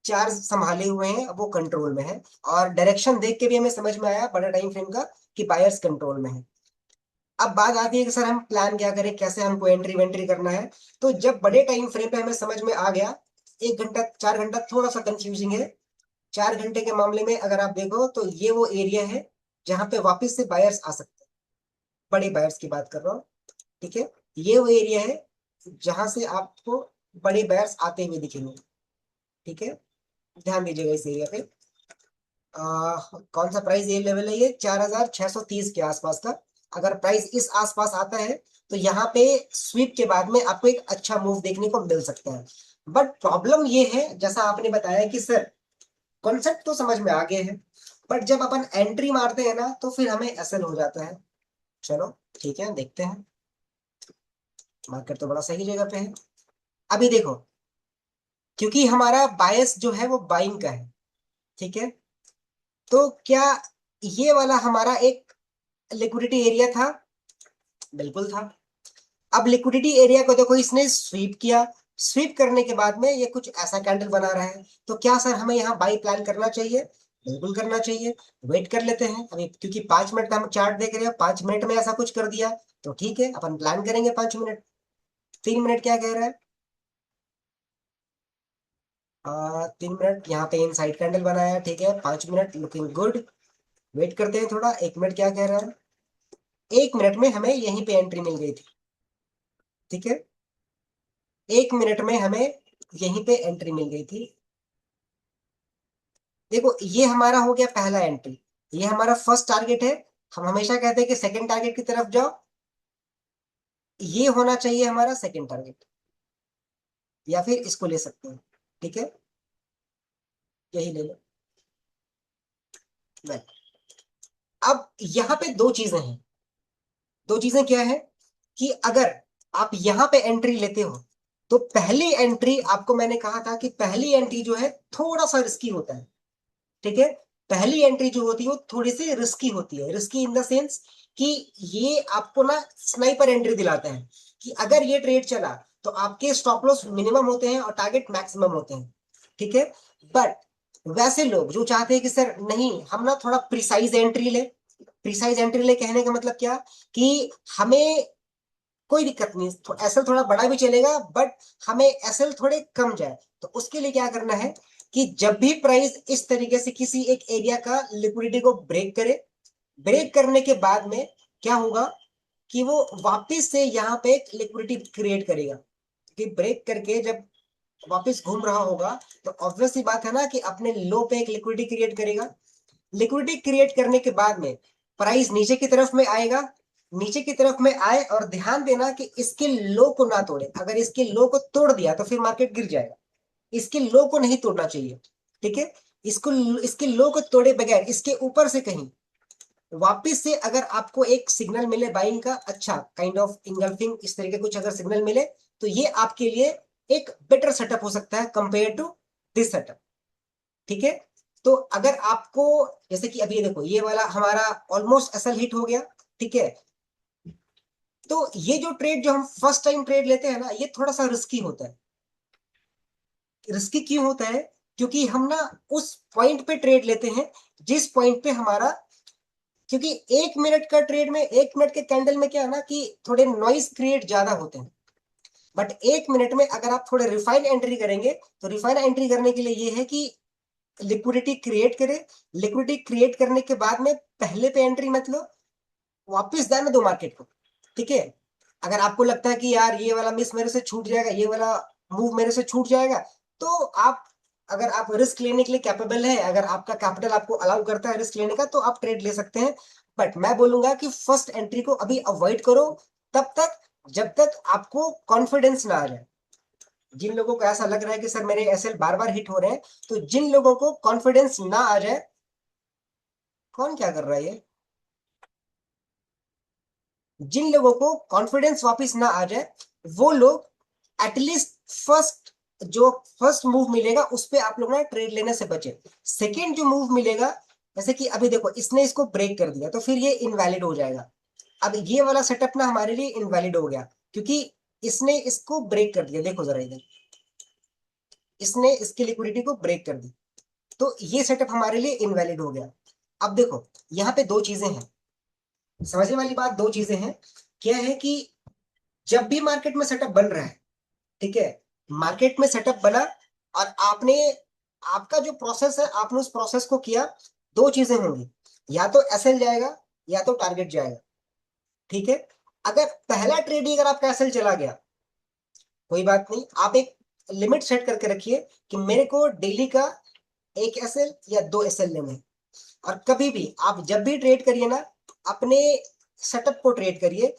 Speaker 1: चार्ज संभाले हुए हैं, अब वो कंट्रोल में है। और डायरेक्शन देख के भी हमें समझ में आया बड़ा टाइम फ्रेम का कि बायर्स कंट्रोल में है। अब बात आती है कि सर हम प्लान क्या करें, कैसे हमको एंट्री वेंट्री करना है। तो जब बड़े टाइम फ्रेम पे हमें समझ में आ गया, 1 घंटा 4 घंटा थोड़ा सा कंफ्यूजिंग है। 4 घंटे के मामले में अगर आप देखो तो ये वो एरिया है जहां पे वापस से बायर्स आ सकते हैं। बड़े बायर्स की बात कर रहा हूँ। ठीक है, ये वो एरिया है जहां से आपको बड़े बायर्स आते हुए दिखेंगे। ठीक है, ध्यान दीजिएगा इस एरिया पे। कौन सा प्राइस ये लेवल है, ये 4630 के आसपास का। अगर प्राइस इस आसपास आता है तो यहाँ पे स्वीप के बाद में आपको एक अच्छा मूव देखने को मिल सकता है। बट प्रॉब्लम ये है, जैसा आपने बताया कि सर कॉन्सेप्ट तो समझ में आ गए हैं, बट जब अपन एंट्री मारते हैं ना तो फिर हमें एसएल हो जाता है। चलो ठीक है, देखते हैं। मार्केट तो बड़ा सही जगह पे है। अभी देखो, क्योंकि हमारा बायस जो है वो बाइंग का है। ठीक है, तो क्या ये वाला हमारा एक लिक्विडिटी एरिया था? बिल्कुल था। अब लिक्विडिटी एरिया को देखो, इसने स्वीप किया, स्वीप करने के बाद में ये कुछ ऐसा कैंडल बना रहा है। तो क्या सर हमें यहाँ बाई प्लान करना चाहिए? बिल्कुल करना चाहिए। वेट कर लेते हैं अभी, क्योंकि 5 मिनट का हम चार्ट देख रहे हैं, 5 मिनट में ऐसा कुछ कर दिया तो ठीक है, अपन प्लान करेंगे 5 मिनट। 3 मिनट क्या कह रहा है? 3 मिनट यहाँ पे इन साइड कैंडल बनाया, ठीक है। 5 मिनट लुकिंग गुड। वेट करते हैं थोड़ा, 1 मिनट क्या कह रहा है। 1 मिनट में हमें यहीं पे एंट्री मिल गई थी। ठीक है, 1 मिनट में हमें यहीं पे एंट्री मिल गई थी। देखो ये हमारा हो गया पहला एंट्री, ये हमारा फर्स्ट टारगेट है। हम हमेशा कहते हैं कि सेकंड टारगेट की तरफ जाओ, ये होना चाहिए हमारा सेकंड टारगेट, या फिर इसको ले सकते हैं। ठीक है, यही ले लो। Right. अब यहाँ पे दो चीजें हैं। दो चीजें क्या है कि अगर आप यहाँ पे एंट्री लेते हो तो पहली एंट्री, आपको मैंने कहा था कि पहली एंट्री जो है थोड़ा सा रिस्की होता है। ठीक है, पहली एंट्री जो होती है वो थोड़ी सी रिस्की होती है। रिस्की इन द सेंस कि ये आपको ना स्नाइपर एंट्री दिलाता है कि अगर ये ट्रेड चला तो आपके स्टॉप लॉस मिनिमम होते हैं और टारगेट मैक्सिमम होते हैं। ठीक है, बट वैसे लोग जो चाहते हैं कि सर नहीं, हम ना थोड़ा प्रिसाइज एंट्री ले। प्रिसाइज एंट्री ले कहने का मतलब क्या, कि हमें कोई दिक्कत नहीं, एसएल थोड़ा बड़ा भी चलेगा बट हमें एसएल थोड़े कम जाए। तो उसके लिए क्या करना है कि जब भी प्राइस इस तरीके से किसी एक एरिया का लिक्विडिटी को ब्रेक करे, ब्रेक करने के बाद में क्या होगा कि वो वापस से यहाँ पे एक लिक्विडिटी क्रिएट करेगा। कि ब्रेक करके जब वापस घूम रहा होगा तो ऑब्वियस सी बात है ना कि अपने लो पे एक लिक्विडिटी क्रिएट करेगा। लिक्विडिटी क्रिएट करने के बाद में प्राइस नीचे की तरफ में आएगा, नीचे की तरफ में आए और ध्यान देना कि इसके लो को ना तोड़े। अगर इसके लो को तोड़ दिया तो फिर मार्केट गिर जाएगा। इसके लो को नहीं तोड़ना चाहिए, ठीक है। इसको, इसके लो को तोड़े बगैर इसके ऊपर से कहीं वापिस से अगर आपको एक सिग्नल मिले बाइंग का, अच्छा काइंड ऑफ इंगल्फिंग इस तरीके कुछ अगर सिग्नल मिले, तो ये आपके लिए एक बेटर सेटअप हो सकता है कंपेयर टू दिस सेटअप, ठीक है। तो अगर आपको, जैसे कि अभी ये देखो, ये वाला हमारा ऑलमोस्ट एसएल हिट हो गया, ठीक है। तो ये जो ट्रेड जो हम फर्स्ट टाइम ट्रेड लेते हैं ना, ये थोड़ा सा रिस्की होता है। रिस्की क्यों होता है? क्योंकि हम ना उस पॉइंट पे ट्रेड लेते हैं जिस पॉइंट पे हमारा, क्योंकि 1 मिनट का ट्रेड में, 1 मिनट के कैंडल में क्या है ना कि थोड़े नॉइस क्रिएट ज्यादा होते हैं। बट 1 मिनट में अगर आप थोड़े रिफाइन एंट्री करेंगे, तो रिफाइन एंट्री करने के लिए ये है कि लिक्विडिटी क्रिएट करे। लिक्विडिटी क्रिएट करने के बाद में पहले पे एंट्री मत लो, वापिस जाने दो मार्केट को, ठीक है। अगर आपको लगता है कि यार ये वाला मिस मेरे से छूट जाएगा, ये वाला मूव मेरे से छूट जाएगा, तो आप, अगर आप रिस्क लेने के लिए कैपेबल है, अगर आपका कैपिटल आपको अलाउ करता है रिस्क लेने का, तो आप ट्रेड ले सकते हैं। बट मैं बोलूंगा कि फर्स्ट एंट्री को अभी अवॉइड करो, तब तक जब तक आपको कॉन्फिडेंस ना आ जाए। जिन लोगों को ऐसा लग रहा है कि सर मेरे एसएल बार बार हिट हो रहे हैं, तो जिन लोगों को कॉन्फिडेंस ना आ जाए, कौन क्या कर रहा है ये, जिन लोगों को कॉन्फिडेंस वापस ना आ जाए, वो लोग एटलीस्ट जो फर्स्ट मूव मिलेगा उस पे आप लोग ना ट्रेड लेने से बचे। सेकेंड जो मूव मिलेगा, जैसे कि अभी देखो इसने इसको ब्रेक कर दिया, तो फिर ये इनवैलिड हो जाएगा। अब ये वाला सेटअप ना हमारे लिए इनवैलिड हो गया, क्योंकि इसने इसको ब्रेक कर दिया। देखो जरा इधर, इसने इसकी लिक्विडिटी को ब्रेक कर दी, तो ये सेटअप हमारे लिए इनवैलिड हो गया। अब देखो यहाँ पे दो चीजें हैं, समझने वाली बात दो चीजें हैं। क्या है कि जब भी मार्केट में सेटअप बन रहा है, ठीक है, मार्केट में सेटअप बना और आपने, आपका जो प्रोसेस है आपने उस प्रोसेस को किया, दो चीजें होंगी, या तो एसएल जाएगा या तो टारगेट जाएगा, ठीक है। अगर पहला ट्रेड ही अगर आपका एसएल चला गया, कोई बात नहीं, आप एक लिमिट सेट करके रखिए कि मेरे को डेली का 1 एसएल या 2 एसएल लेने हैं। और कभी भी आप जब भी ट्रेड करिए ना, अपने सेटअप को ट्रेड करिए,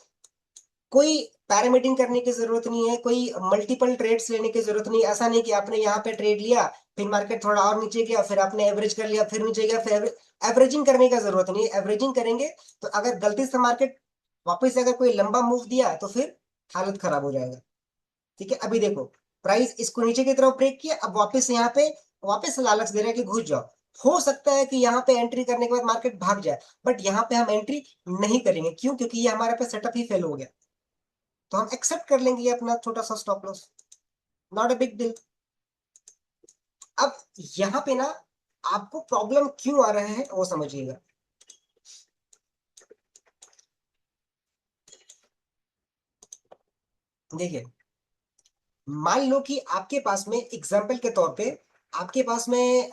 Speaker 1: कोई पैरामीटिंग करने की जरूरत नहीं है, कोई मल्टीपल ट्रेड्स लेने की जरूरत नहीं। ऐसा नहीं कि आपने यहाँ पे ट्रेड लिया, फिर मार्केट थोड़ा और नीचे गया, फिर आपने एवरेज कर लिया, फिर नीचे गया, फिर एवरेजिंग करने का जरूरत नहीं है। एवरेजिंग करेंगे तो अगर गलती से मार्केट वापस अगर कोई लंबा मूव दिया, तो फिर हालत खराब हो जाएगा, ठीक है। अभी देखो प्राइस इसको नीचे की तरफ ब्रेक किया, अब वापस यहाँ पे वापस लालच दे रहा है कि घुस जाओ। हो सकता है कि यहाँ पे एंट्री करने के बाद मार्केट भाग जाए, बट यहाँ पे हम एंट्री नहीं करेंगे। क्यों? क्योंकि ये हमारे पे सेटअप ही फेल हो गया, तो हम एक्सेप्ट कर लेंगे ये अपना छोटा सा stop loss, not a big deal. अब यहाँ पे ना आपको प्रॉब्लम क्यों आ रहा है वो समझिएगा। देखिए, मान लो कि आपके पास में एग्जाम्पल के तौर पे आपके पास में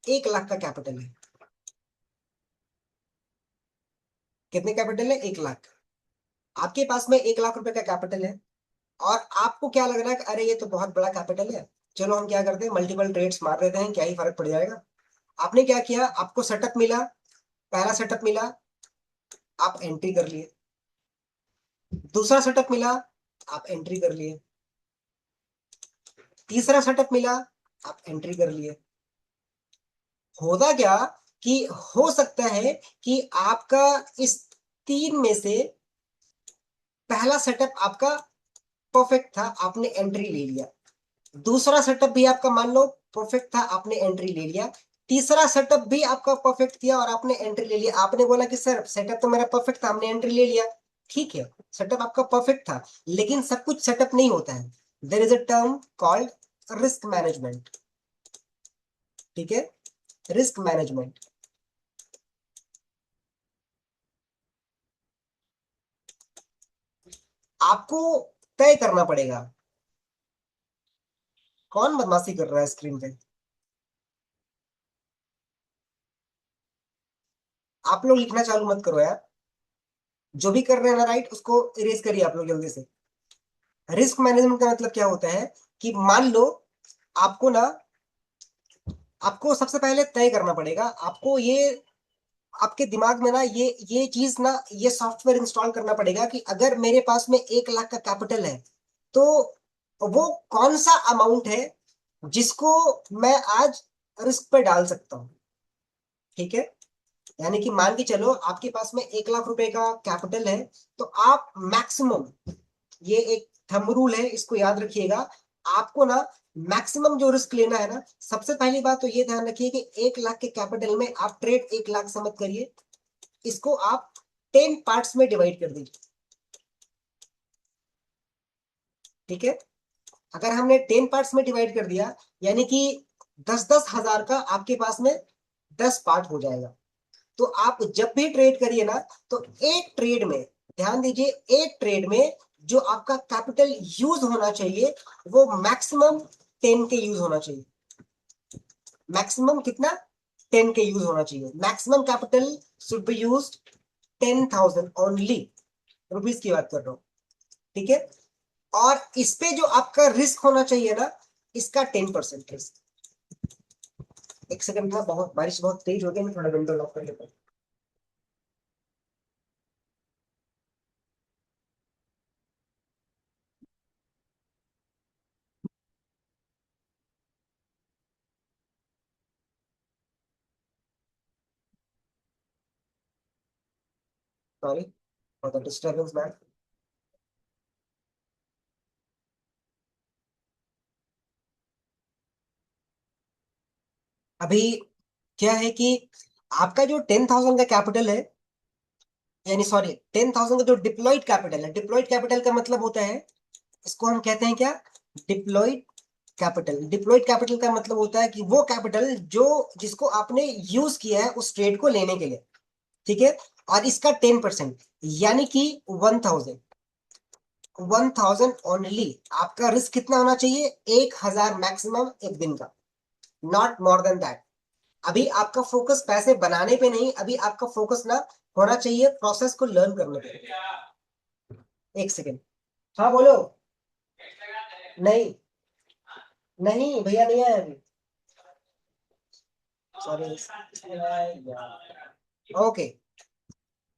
Speaker 1: 1 लाख का कैपिटल है। कितने कैपिटल है? 1 लाख। आपके पास में 1 लाख रुपए का कैपिटल है, और आपको क्या लग रहा है कि अरे ये तो बहुत बड़ा कैपिटल है, चलो हम क्या करते हैं, मल्टीपल ट्रेड्स मार देते हैं, क्या ही फर्क पड़ जाएगा। आपने क्या किया, आपको सेटअप मिला, पहला सेटअप मिला, आप एंट्री कर लिए। दूसरा सेटअप मिला, आप एंट्री कर लिए। तीसरा सेटअप मिला, आप एंट्री कर लिए। होता क्या कि हो सकता है कि आपका इस तीन में से पहला सेटअप आपका परफेक्ट था, आपने एंट्री ले लिया। दूसरा सेटअप भी आपका मान लो परफेक्ट था, आपने एंट्री ले लिया। तीसरा सेटअप भी आपका परफेक्ट किया और आपने एंट्री ले लिया। आपने बोला कि सर सेटअप तो मेरा परफेक्ट था, हमने एंट्री ले लिया। ठीक है, सेटअप आपका परफेक्ट था, लेकिन सब कुछ सेटअप नहीं होता है। There is a term called risk management, ठीक है, रिस्क मैनेजमेंट। आपको तय करना पड़ेगा। कौन बदमाशी कर रहा है स्क्रीन पे? आप लोग लिखना चालू मत करो यार, जो भी कर रहे हैं ना राइट, उसको इरेज करिए आप लोग जल्दी से। रिस्क मैनेजमेंट का मतलब क्या होता है कि मान लो आपको ना आपको सबसे पहले तय करना पड़ेगा, आपको ये आपके दिमाग में ना ये चीज ना, ये सॉफ्टवेयर इंस्टॉल करना पड़ेगा कि अगर मेरे पास में 1 लाख का कैपिटल है तो वो कौन सा अमाउंट है जिसको मैं आज रिस्क पे डाल सकता हूँ। ठीक है, यानी कि मान के चलो आपके पास में 1 लाख रुपए का कैपिटल है, तो आप मैक्सिमम, ये एक थंब रूल है, इसको याद रखिएगा, आपको ना मैक्सिमम जो रिस्क लेना है ना, सबसे पहली बात तो ये ध्यान रखिए कि 1 लाख के कैपिटल में आप ट्रेड 1 लाख से मत करिए, इसको आप 10 पार्ट्स में डिवाइड कर दीजिए। ठीक है, अगर हमने 10 पार्ट्स में डिवाइड कर दिया, यानी कि 10-10 हजार का आपके पास में 10 पार्ट हो जाएगा। तो आप जब भी ट्रेड करिए ना, तो एक ट्रेड में, ध्यान दीजिए, एक ट्रेड में जो आपका कैपिटल यूज होना चाहिए वो मैक्सिमम 10 के यूज होना चाहिए। मैक्सिमम कितना? 10 के यूज होना चाहिए। Maximum capital should be use 10,000 only, rupees की बात कर रहा हूं। ठीक है, और इस पे जो आपका रिस्क होना चाहिए ना, इसका 10% रिस्क। एक सेकंड था, बहुत बारिश बहुत तेज हो गई, मैं थोड़ा विंडो लॉक कर लेता हूँ। Sorry for the disturbance ma'am. अभी क्या है कि आपका जो 10,000 का कैपिटल है, यानी सॉरी 10,000 का जो डिप्लॉयड कैपिटल है, डिप्लॉयड कैपिटल का मतलब होता है, इसको हम कहते हैं क्या? Diploid capital. डिप्लॉयड कैपिटल का मतलब होता है कि वो कैपिटल जो जिसको आपने यूज किया है उस ट्रेड को लेने के लिए। ठीक है, और इसका 10% यानी कि 1,000, 1,000 ओनली। आपका रिस्क कितना होना चाहिए? 1,000 मैक्सिमम एक दिन का, नॉट मोर देन दैट। अभी आपका फोकस पैसे बनाने पे नहीं, अभी आपका फोकस ना होना चाहिए प्रोसेस को लर्न करने पे। एक सेकेंड, हाँ बोलो। नहीं, नहीं भैया नहीं आया अभी, सॉरी। ओके,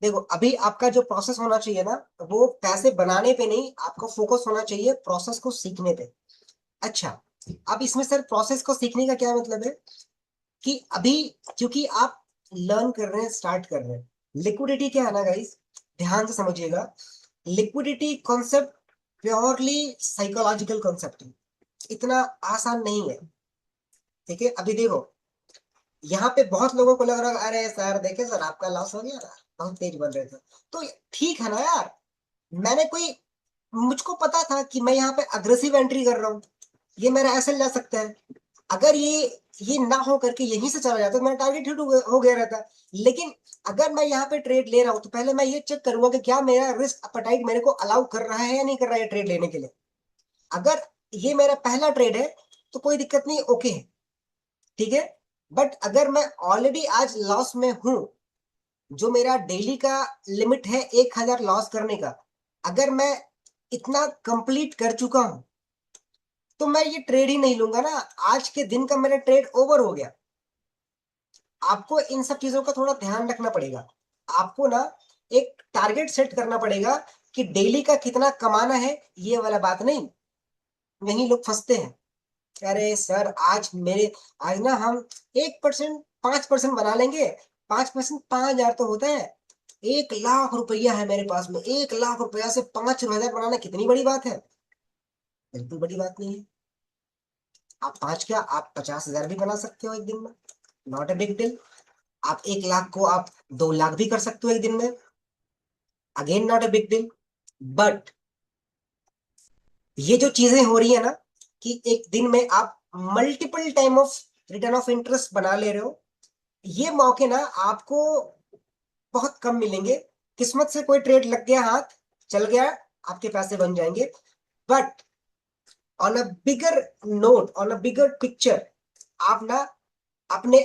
Speaker 1: देखो अभी आपका जो प्रोसेस होना चाहिए ना, वो पैसे बनाने पे नहीं, आपका फोकस होना चाहिए प्रोसेस को सीखने पे। अच्छा, अब इसमें सर प्रोसेस को सीखने का क्या मतलब है कि अभी क्योंकि आप लर्न कर रहे हैं, स्टार्ट कर रहे हैं, लिक्विडिटी क्या है ना गाइस, ध्यान से समझिएगा। Liquidity concept purely psychological concept है, इतना आसान नहीं है। ठीक है, अभी देखो, यहाँ पे बहुत लोगों को लग रहा है अरे सर देखे सर आपका लॉस हो गया ना, बहुत तेज बन रहे थे। तो ठीक है ना यार, मैंने कोई, मुझको पता था कि मैं यहाँ पे अग्रेसिव एंट्री कर रहा हूँ, ये मेरा ऐसे जा सकता है। अगर ये ना हो करके यहीं से चला जाता तो मेरा टारगेट हिट हो गया रहता। लेकिन अगर मैं यहाँ पे ट्रेड ले रहा हूँ तो पहले मैं ये चेक करूंगा कि क्या मेरा रिस्क अपटाइट मेरे को अलाउ कर रहा है या नहीं कर रहा है ट्रेड लेने के लिए। अगर ये मेरा पहला ट्रेड है तो कोई दिक्कत नहीं, ओके है। ठीक है, बट अगर मैं ऑलरेडी आज लॉस में हूं, जो मेरा डेली का लिमिट है 1,000 लॉस करने का, अगर मैं इतना कंप्लीट कर चुका हूं तो मैं ये ट्रेड ही नहीं लूंगा ना, आज के दिन का मेरा ट्रेड ओवर हो गया। आपको इन सब चीजों का थोड़ा ध्यान रखना पड़ेगा। आपको ना एक टारगेट सेट करना पड़ेगा कि डेली का कितना कमाना है, ये वाला बात नहीं। यही लोग फंसते हैं, अरे सर आज ना हम 1%, 5% बना लेंगे। 5%, 5,000 तो होता है। 1 लाख रुपया है मेरे पास में, 1 लाख रुपया से 5,000 बनाना कितनी बड़ी बात है? बिल्कुल बड़ी बात नहीं है। आप पांच क्या, आप 50,000 भी बना सकते हो एक दिन में, नॉट ए बिग डील। आप 1 लाख को आप 2 लाख भी कर सकते हो एक दिन में, again not a big deal. But ये जो चीजें हो रही है ना, कि एक दिन में आप multiple time of return of interest बना ले रहे हो, ये मौके ना आपको बहुत कम मिलेंगे। किस्मत से कोई ट्रेड लग गया, हाथ चल गया, आपके पैसे बन जाएंगे। But on a bigger note, on a bigger picture, आप ना अपने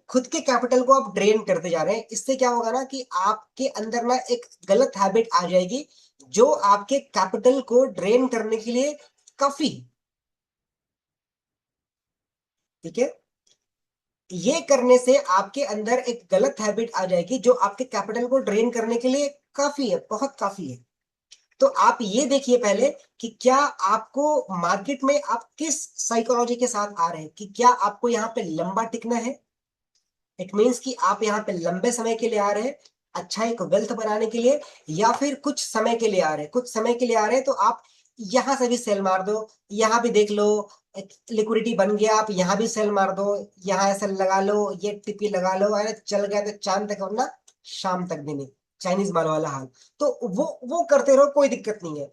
Speaker 1: खुद के कैपिटल को आप ड्रेन करते जा रहे हैं। इससे क्या होगा ना कि आपके अंदर ना एक गलत हैबिट आ जाएगी, जो आपके कैपिटल को ड्रेन करने के लिए काफी ठीक है। ये करने से आपके अंदर एक गलत हैबिट आ जाएगी जो आपके कैपिटल को ड्रेन करने के लिए काफी है, बहुत काफी है। तो आप ये देखिए पहले कि क्या आपको मार्केट में आप किस साइकोलॉजी के साथ आ रहे हैं, कि क्या आपको यहाँ पे लंबा टिकना है। इट मीन्स कि आप यहाँ पे लंबे समय के लिए आ रहे हैं, अच्छा एक वेल्थ बनाने के लिए, या फिर कुछ समय के लिए आ रहे हैं। कुछ समय के लिए आ रहे हैं तो आप यहाँ से भी सेल मार दो, यहाँ भी देख लो लिक्विडिटी बन गया, आप यहाँ भी सेल मार दो, यहाँ ऐसे लगा लो, ये टिपी लगा लो, अरे चल गया तो चांद तक, वरना शाम तक भी नहीं, चाइनीज माल वाला हाल। तो वो करते रहो, कोई दिक्कत नहीं है।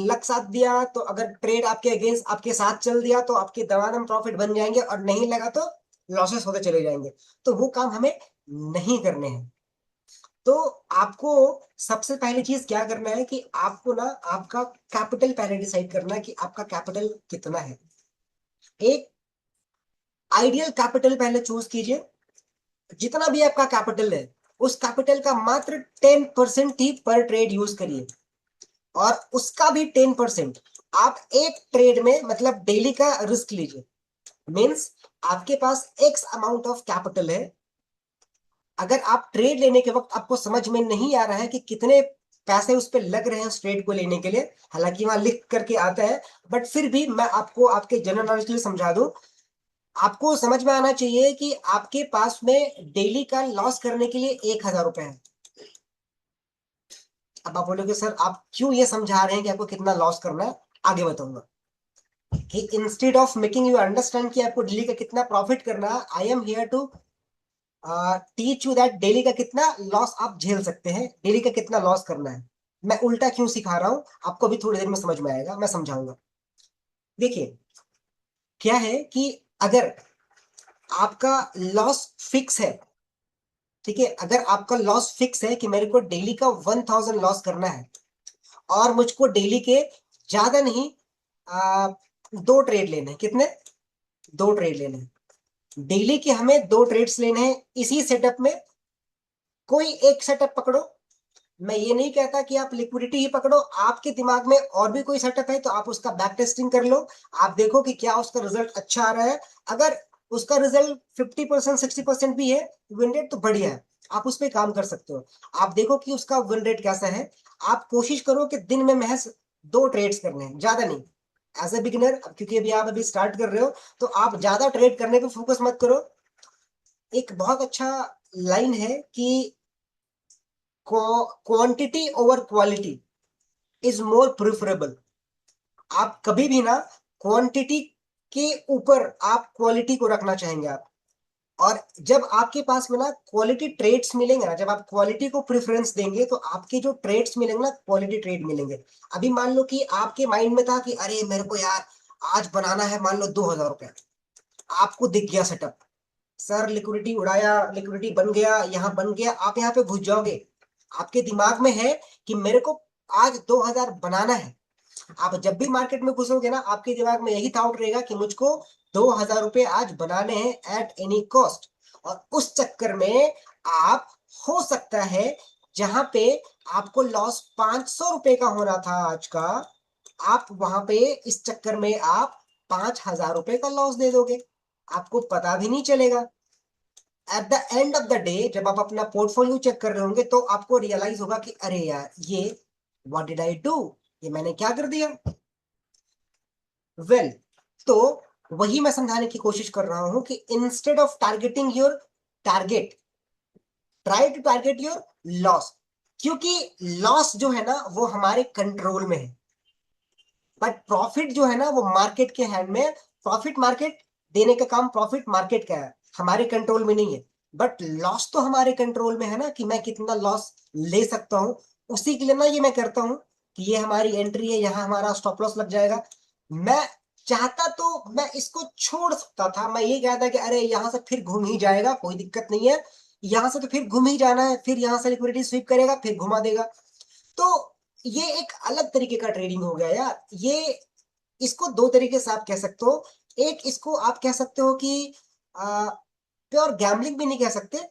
Speaker 1: लक साथ दिया तो अगर ट्रेड आपके अगेंस्ट आपके साथ चल दिया तो आपके दमादम प्रॉफिट बन जाएंगे, और नहीं लगा तो लॉसेस होते चले जाएंगे। तो वो काम हमें नहीं करने हैं। तो आपको सबसे पहली चीज क्या करना है कि आपको ना आपका कैपिटल पहले डिसाइड करना है कि आपका कैपिटल कितना है। एक आइडियल कैपिटल पहले चूज कीजिए। जितना भी आपका कैपिटल है उस कैपिटल का मात्र 10% ही पर ट्रेड यूज करिए, और उसका भी 10% आप एक ट्रेड में मतलब डेली का रिस्क लीजिए। मीन्स आपके पास एक्स अमाउंट ऑफ कैपिटल है, अगर आप ट्रेड लेने के वक्त आपको समझ में नहीं आ रहा है कि कितने पैसे उस पर लग रहे हैं उस ट्रेड को लेने के लिए, हालांकि वहां लिख करके आता है, बट फिर भी मैं आपको आपके जनरल नॉलेज के लिए समझा दूं। आपको समझ में आना चाहिए कि आपके पास में डेली का लॉस करने के लिए 1,000 रुपए है। अब आप बोलोगे सर आप क्यों ये समझा रहे हैं कि आपको कितना लॉस करना है, आगे बताऊंगा। कि instead of making you understand कि आपको डेली का कितना प्रॉफिट करना है, I am here to teach you that daily का कितना लॉस आप झेल सकते हैं, डेली का कितना लॉस करना है। मैं उल्टा क्यों सिखा रहा हूं आपको भी थोड़ी देर में समझ में आएगा, मैं समझाऊंगा। देखिए क्या है कि अगर आपका लॉस फिक्स है, ठीक है, अगर आपका लॉस फिक्स है कि मेरे को डेली का 1,000 लॉस करना है, और मुझको डेली के ज्यादा नहीं आ, 2 ट्रेड लेने हैं। कितने? 2 ट्रेड लेने हैं डेली के, हमें 2 ट्रेड्स लेने हैं इसी सेटअप में। कोई एक सेटअप पकड़ो, मैं ये नहीं कहता कि आप लिक्विडिटी ही पकड़ो, आपके दिमाग में और भी कोई सेटअप है तो आप उसका बैक टेस्टिंग कर लो। आप देखो कि क्या उसका रिजल्ट अच्छा आ रहा है। अगर उसका रिजल्ट 50% 60% भी है विन रेट, तो बढ़िया है, आप उस पर काम कर सकते हो। आप देखो कि उसका विन रेट कैसा है। आप कोशिश करो कि दिन में महज 2 ट्रेड्स करने हैं, ज्यादा नहीं। एज ए बिगिनर, क्योंकि अभी आप अभी स्टार्ट कर रहे हो, तो आप ज्यादा ट्रेड करने पे फोकस मत करो। एक बहुत अच्छा लाइन है कि quantity over quality is more preferable. आप कभी भी ना क्वांटिटी के ऊपर आप क्वालिटी को रखना चाहेंगे आप। और जब आपके पास में ना क्वालिटी ट्रेड्स मिलेंगे ना, जब आप क्वालिटी को प्रेफरेंस देंगे तो आपके जो ट्रेड्स मिलेंगे ना क्वालिटी ट्रेड मिलेंगे। अभी मान लो कि आपके माइंड में था कि अरे मेरे को यार आज बनाना है मान लो 2,000 रुपए, आपको दिख गया सेटअप, सर लिक्विडिटी उड़ाया, लिक्विडिटी बन गया, यहाँ बन गया, आप यहाँ पे घुस जाओगे। आपके दिमाग में है कि मेरे को आज 2,000 बनाना है। आप जब भी मार्केट में घुसोगे ना आपके दिमाग में यही थॉट रहेगा कि मुझको 2,000 रुपए आज बनाने हैं एट एनी कॉस्ट। और उस चक्कर में आप, हो सकता है जहां पे आपको लॉस 500 रुपए का होना था आज का, आप वहां पे इस चक्कर में आप 5,000 रुपए का लॉस दे दोगे, आपको पता भी नहीं चलेगा। At the end of the day जब आप अपना पोर्टफोलियो चेक कर रहे होंगे तो आपको रियलाइज होगा कि अरे यार ये व्हाट डिड आई डू, ये मैंने क्या कर दिया। वेल तो वही मैं समझाने की कोशिश कर रहा हूं कि instead of targeting your target, try to target your loss. क्योंकि लॉस जो है ना वो हमारे कंट्रोल में है, बट प्रॉफिट जो है ना वो मार्केट के हैंड में है। प्रॉफिट मार्केट देने का काम प्रॉफिट मार्केट का है, हमारे कंट्रोल में नहीं है। बट लॉस तो हमारे कंट्रोल में है ना, कि मैं कितना लॉस ले सकता हूं। उसी के लिए ना ये मैं करता हूं कि ये हमारी एंट्री है, यहाँ हमारा स्टॉप लॉस लग जाएगा। मैं चाहता तो मैं इसको छोड़ सकता था, मैं ये कहता कि अरे यहां से फिर घूम ही जाएगा, कोई दिक्कत नहीं है, यहां से तो फिर घूम ही जाना है, फिर यहां से लिक्विडिटी स्वीप करेगा फिर घुमा देगा। तो ये एक अलग तरीके का ट्रेडिंग हो गया यार ये। इसको 2 तरीके से आप कह सकते हो। एक इसको आप कह सकते हो कि प्योर गैम्बलिंग भी नहीं कह सकते।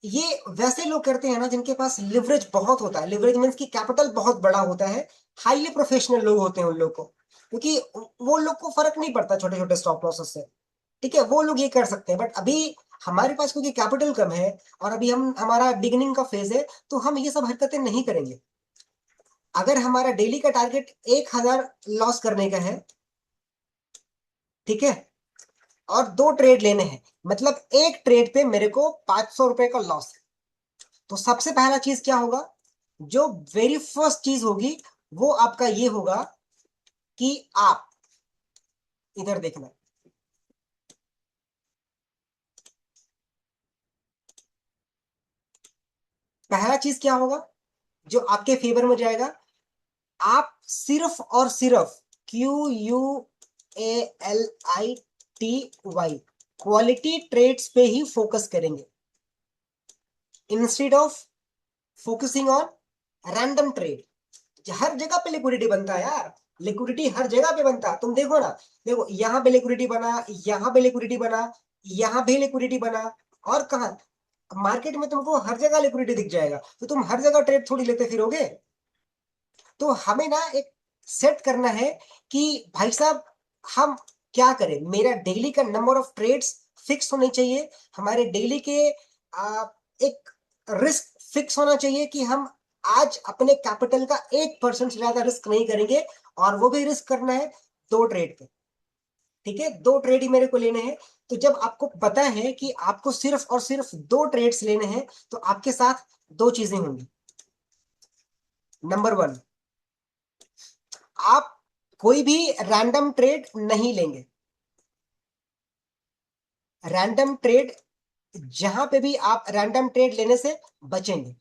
Speaker 1: ये वैसे लोग करते हैं ना जिनके पास लिवरेज बहुत होता है, लिवरेज मीन्स की कैपिटल बहुत बड़ा होता है, हाईली प्रोफेशनल लोग होते हैं उन लोग को, क्योंकि वो लोग को फर्क नहीं पड़ता छोटे छोटे स्टॉप लॉसेस से। ठीक है, वो लोग ये कर सकते हैं, बट अभी हमारे पास क्योंकि कैपिटल कम है और अभी हमारा बिगिनिंग का फेज है, तो हम ये सब हरकतें नहीं करेंगे। अगर हमारा डेली का टारगेट 1,000 लॉस करने का है, ठीक है, और 2 ट्रेड लेने हैं, मतलब एक ट्रेड पे मेरे को 500 रुपए का लॉस है, तो सबसे पहला चीज क्या होगा, जो वेरी फर्स्ट चीज होगी वो आपका ये होगा कि आप इधर देखना। पहला चीज क्या होगा जो आपके फेवर में जाएगा, आप सिर्फ और सिर्फ QUALITY क्वालिटी ट्रेड्स पे ही फोकस करेंगे, instead of focusing on random trade. हर जगह पे लिक्विडिटी बनता है यार, लिक्विडिटी हर जगह पे बनता है, तुम देखो ना, देखो यहाँ पे लिक्विडिटी बना, यहाँ पे लिक्विडिटी बना, यहाँ भी लिक्विडिटी बना, और कहा मार्केट में तुमको हर जगह लिक्विडिटी दिख जाएगा, तो तुम हर जगह ट्रेड थोड़ी लेते फिरोगे। तो हमें ना एक सेट करना है कि भाई साहब हम क्या करें, मेरा डेली का नंबर ऑफ ट्रेड्स फिक्स होने चाहिए, हमारे डेली के एक रिस्क फिक्स होना चाहिए कि हम आज अपने कैपिटल का 1% से ज्यादा रिस्क नहीं करेंगे, और वो भी रिस्क करना है 2 ट्रेड पे। ठीक है, 2 ट्रेड ही मेरे को लेने हैं। तो जब आपको पता है कि आपको सिर्फ और सिर्फ 2 ट्रेड्स लेने हैं, तो आपके साथ 2 चीजें होंगी। नंबर 1, आप कोई भी रैंडम ट्रेड नहीं लेंगे। रैंडम ट्रेड, जहां पे भी आप रैंडम ट्रेड लेने से बचेंगे।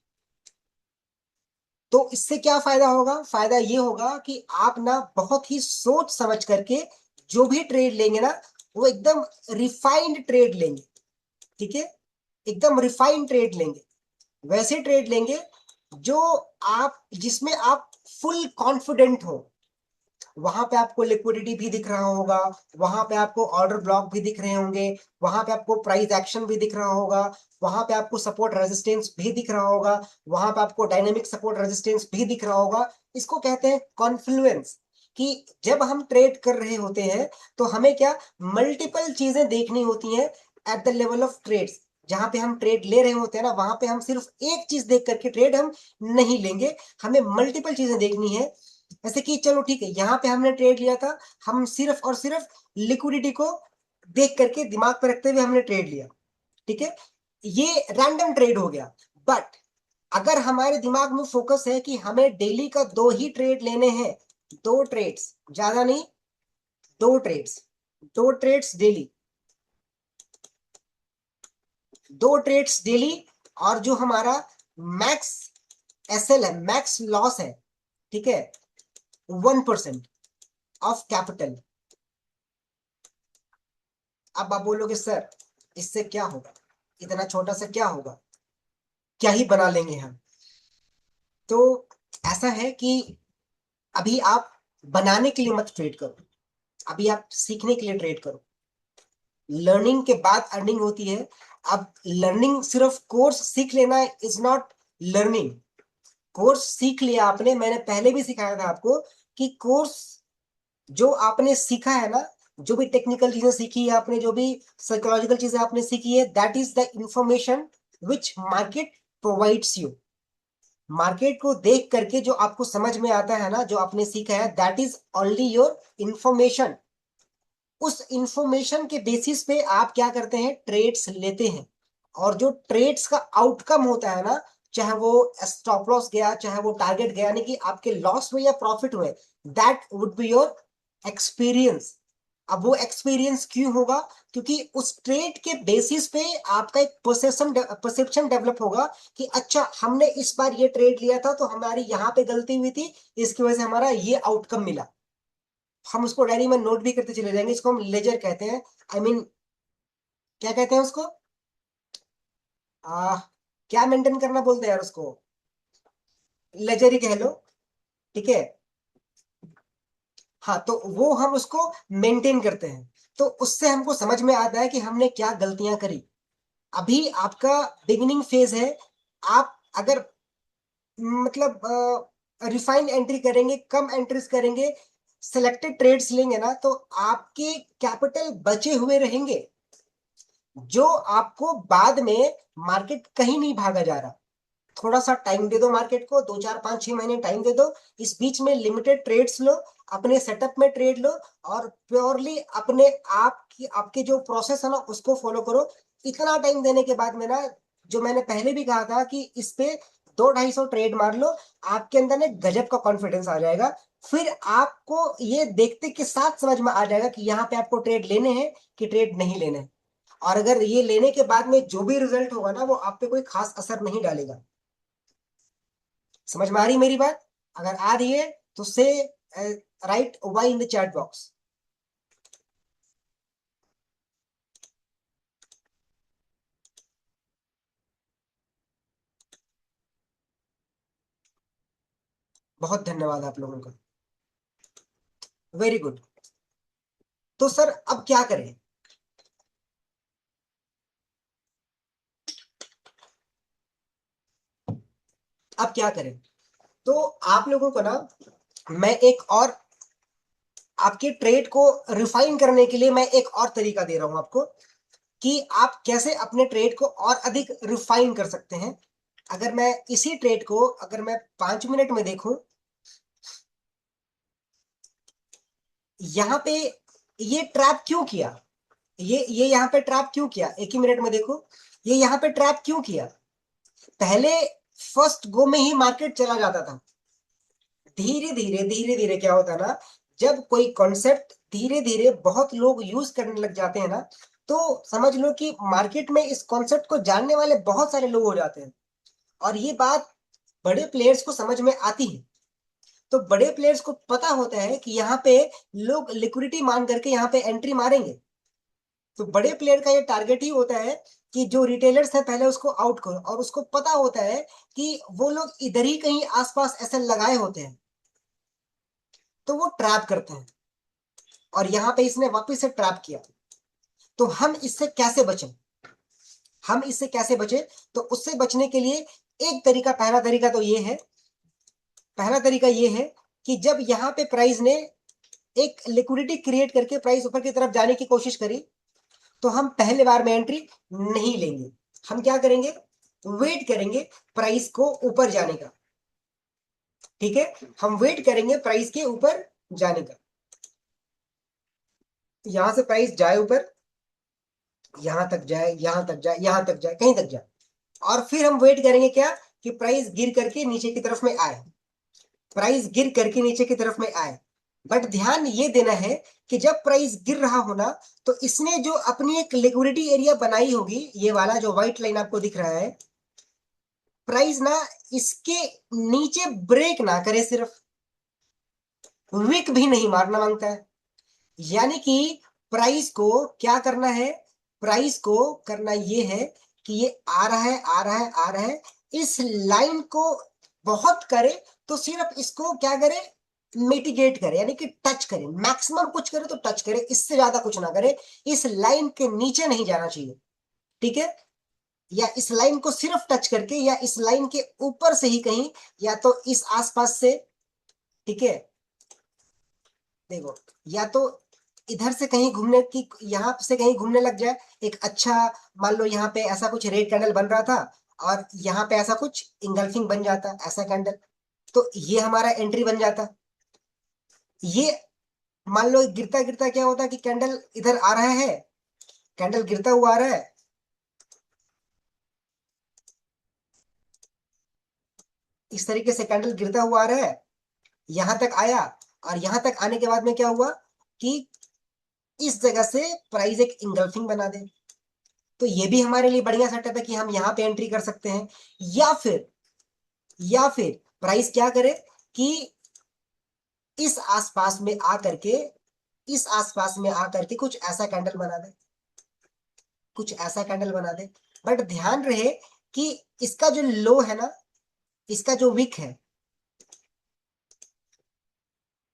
Speaker 1: तो इससे क्या फायदा होगा, फायदा ये होगा कि आप ना बहुत ही सोच समझ करके जो भी ट्रेड लेंगे ना, वो एकदम रिफाइंड ट्रेड लेंगे। ठीक है, एकदम रिफाइंड ट्रेड लेंगे, वैसे ट्रेड लेंगे जो आप, जिसमें आप फुल कॉन्फिडेंट हो। वहां पे आपको लिक्विडिटी भी दिख रहा होगा, वहां पे आपको ऑर्डर ब्लॉक भी दिख रहे होंगे, वहां पे आपको प्राइस एक्शन भी दिख रहा होगा, वहां पे आपको सपोर्ट रेजिस्टेंस भी दिख रहा होगा, वहां पे आपको डायनेमिक सपोर्ट रेजिस्टेंस भी दिख रहा होगा। इसको कहते हैं कॉन्फ्लुएंस। कि जब हम ट्रेड कर रहे होते हैं, तो हमें क्या, मल्टीपल चीजें देखनी होती हैं at the level of trades. जहां पे हम ट्रेड ले रहे होते हैं ना, वहां पे हम सिर्फ एक चीज देख करके ट्रेड हम नहीं लेंगे, हमें मल्टीपल चीजें देखनी है। जैसे कि चलो ठीक है, यहाँ पे हमने ट्रेड लिया था, हम सिर्फ और सिर्फ लिक्विडिटी को देख करके दिमाग पे रखते हुए हमने ट्रेड लिया। ठीक है, ये रैंडम ट्रेड हो गया। बट अगर हमारे दिमाग में फोकस है कि हमें डेली का 2 ही ट्रेड लेने हैं, 2 ट्रेड्स, ज्यादा नहीं, 2 trades, 2 trades daily, 2 trades daily, और जो हमारा मैक्स SL है, मैक्स लॉस है, ठीक है, 1% ऑफ कैपिटल। अब आप बोलोगे सर इससे क्या होगा, इतना छोटा सा क्या होगा, क्या ही बना लेंगे हम। तो ऐसा है कि अभी आप बनाने के लिए मत ट्रेड करो, अभी आप सीखने के लिए ट्रेड करो। लर्निंग के बाद अर्निंग होती है। अब लर्निंग सिर्फ कोर्स सीख लेना इज नॉट लर्निंग। कोर्स सीख लिया आपने, मैंने पहले भी सिखाया था आपको कि कोर्स जो आपने सीखा है ना, जो भी टेक्निकल चीजें सीखी है आपने, जो भी साइकोलॉजिकल चीजें आपने सीखी है, that is the information which market provides you. Market को देख करके जो आपको समझ में आता है ना, जो आपने सीखा है, that is only your information. उस इंफॉर्मेशन के बेसिस पे आप क्या करते हैं, ट्रेड्स लेते हैं। और जो ट्रेड्स का आउटकम होता है ना, चाहे वो स्टॉप लॉस गया, चाहे वो टारगेट गया, यानी कि आपके लॉस हुए या प्रॉफिट हुए, that would be your experience. अब वो एक्सपीरियंस क्यों होगा, क्योंकि उस ट्रेड के बेसिस पे आपका एक परसेप्शन डेवलप होगा कि अच्छा हमने इस बार ये ट्रेड लिया था, तो हमारी यहाँ पे गलती हुई थी, इसकी वजह से हमारा ये आउटकम मिला। हम उसको डायरी में नोट भी करते चले जाएंगे, इसको हम लेजर कहते हैं। आई मीन क्या कहते हैं उसको, आ, क्या मेंटेन करना बोलते हैं यार उसको, लेजर ही कह लो। ठीक है, हाँ, तो वो हम उसको मेंटेन करते हैं। तो उससे हमको समझ में आता है कि हमने क्या गलतियां करी। अभी आपका बिगिनिंग फेज है, आप अगर मतलब रिफाइंड एंट्री करेंगे, कम एंट्रीज करेंगे, सिलेक्टेड ट्रेड्स लेंगे ना, तो आपके कैपिटल बचे हुए रहेंगे। जो आपको बाद में मार्केट कहीं नहीं भागा जा रहा। थोड़ा सा टाइम दे दो मार्केट को, 2 4 5 6 महीने टाइम दे दो। इस बीच में लिमिटेड ट्रेड्स लो, अपने सेटअप में ट्रेड लो, और प्योरली अपने आप की आपके जो प्रोसेस है ना उसको फॉलो करो। इतना टाइम देने के बाद में ना, जो मैंने पहले भी कहा था कि इस पे 2 250 ट्रेड मार लो, आपके अंदर ना गजब का कॉन्फिडेंस आ जाएगा। फिर आपको ये देखते के साथ समझ में आ जाएगा कि यहाँ पे आपको ट्रेड लेने हैं कि ट्रेड नहीं लेने हैं। और अगर ये लेने के बाद में जो भी रिजल्ट होगा ना, वो आप पे कोई खास असर नहीं डालेगा। समझ में आ रही मेरी बात? अगर आ रही है तो say write Y in the chat box. बहुत धन्यवाद आप लोगों का। Very good. तो सर अब क्या करें? अब क्या करें? तो आप लोगों को ना मैं एक और, आपके ट्रेड को रिफाइन करने के लिए मैं एक और तरीका दे रहा हूं आपको, कि आप कैसे अपने ट्रेड को और अधिक रिफाइन कर सकते हैं। अगर मैं इसी ट्रेड को अगर मैं 5 मिनट में देखूं, यहाँ पे ये ट्रैप क्यों किया, ये यहाँ पे ट्रैप क्यों किया, एक ही मिनट में देखो। ये यहाँ पे ट्रैप क्यों किया? पहले फर्स्ट गो में ही मार्केट चला जाता था। धीरे धीरे क्या होता है ना, जब कोई कॉन्सेप्ट धीरे धीरे बहुत लोग यूज करने लग जाते हैं ना, तो समझ लो कि मार्केट में इस कॉन्सेप्ट को जानने वाले बहुत सारे लोग हो जाते हैं। और ये बात बड़े प्लेयर्स को समझ में आती है। तो बड़े प्लेयर्स को पता होता है कि यहाँ पे लोग लिक्विडिटी मान करके यहाँ पे एंट्री मारेंगे। तो बड़े प्लेयर का ये टारगेट ही होता है कि जो रिटेलर्स है पहले उसको आउट करो, और उसको पता होता है कि वो लोग इधर ही कहीं आसपास ऐसे लगाए होते हैं, तो वो ट्रैप करते हैं। और यहाँ पे इसने वापस से ट्रैप किया। तो हम इससे कैसे बचें? हम इससे कैसे बचें? तो उससे बचने के लिए एक तरीका, पहला तरीका तो ये है, पहला तरीका ये है कि जब यहाँ पे प्राइस ने एक लिक्विडिटी क्रिएट करके प्राइस ऊपर की तरफ जाने की कोशिश करी, तो हम पहले बार में एंट्री नहीं लेंगे। हम क्या करेंगे? वेट करेंगे प्राइस को ऊपर जाने का। ठीक है, हम वेट करेंगे प्राइस के ऊपर जाने का। यहां से प्राइस जाए ऊपर, यहां तक जाए, यहां तक जाए, यहां तक जाए, कहीं तक जाए। और फिर हम वेट करेंगे क्या, कि प्राइस गिर करके नीचे की तरफ में आए। प्राइस गिर करके नीचे की तरफ में आए। बट ध्यान ये देना है कि जब प्राइस गिर रहा होना, तो इसने जो अपनी एक लिक्विडिटी एरिया बनाई होगी, ये वाला जो व्हाइट लाइन आपको दिख रहा है, प्राइस ना इसके नीचे ब्रेक ना करे, सिर्फ विक भी नहीं मारना मांगता है। यानी कि प्राइस को क्या करना है? प्राइस को करना ये है कि ये आ रहा है, आ रहा है, आ रहा है, इस लाइन को बहुत करे तो सिर्फ इसको क्या करे, मिटिगेट करे, यानी कि टच करे, मैक्सिमम कुछ करे तो टच करे, इससे ज्यादा कुछ ना करे। इस लाइन के नीचे नहीं जाना चाहिए। ठीक है, या इस लाइन को सिर्फ टच करके, या इस लाइन के ऊपर से ही कहीं, या तो इस आसपास से। ठीक है, देखो, या तो इधर से कहीं घूमने की, यहां से कहीं घूमने लग जाए एक अच्छा, मान लो यहाँ पे ऐसा कुछ रेड कैंडल बन रहा था, और यहाँ पे ऐसा कुछ इंगल्फिंग बन जाता ऐसा कैंडल, तो ये हमारा एंट्री बन जाता। ये मान लो गिरता गिरता क्या होता कि कैंडल इधर आ रहा है, कैंडल गिरता हुआ आ रहा है, इस तरीके से कैंडल गिरता हुआ आ रहा है, यहां तक आया। और यहां तक आने के बाद में क्या हुआ कि इस जगह से प्राइस एक इंगल्फिंग बना दे। तो ये भी हमारे लिए बढ़िया सेटअप है कि हम यहाँ पे एंट्री कर सकते हैं। या फिर प्राइस क्या करे कि इस आसपास में आकर के, इस आसपास में आकर के कुछ ऐसा कैंडल बना दे, कुछ ऐसा कैंडल बना दे। बट ध्यान रहे कि इसका जो लो है ना, इसका जो विक है,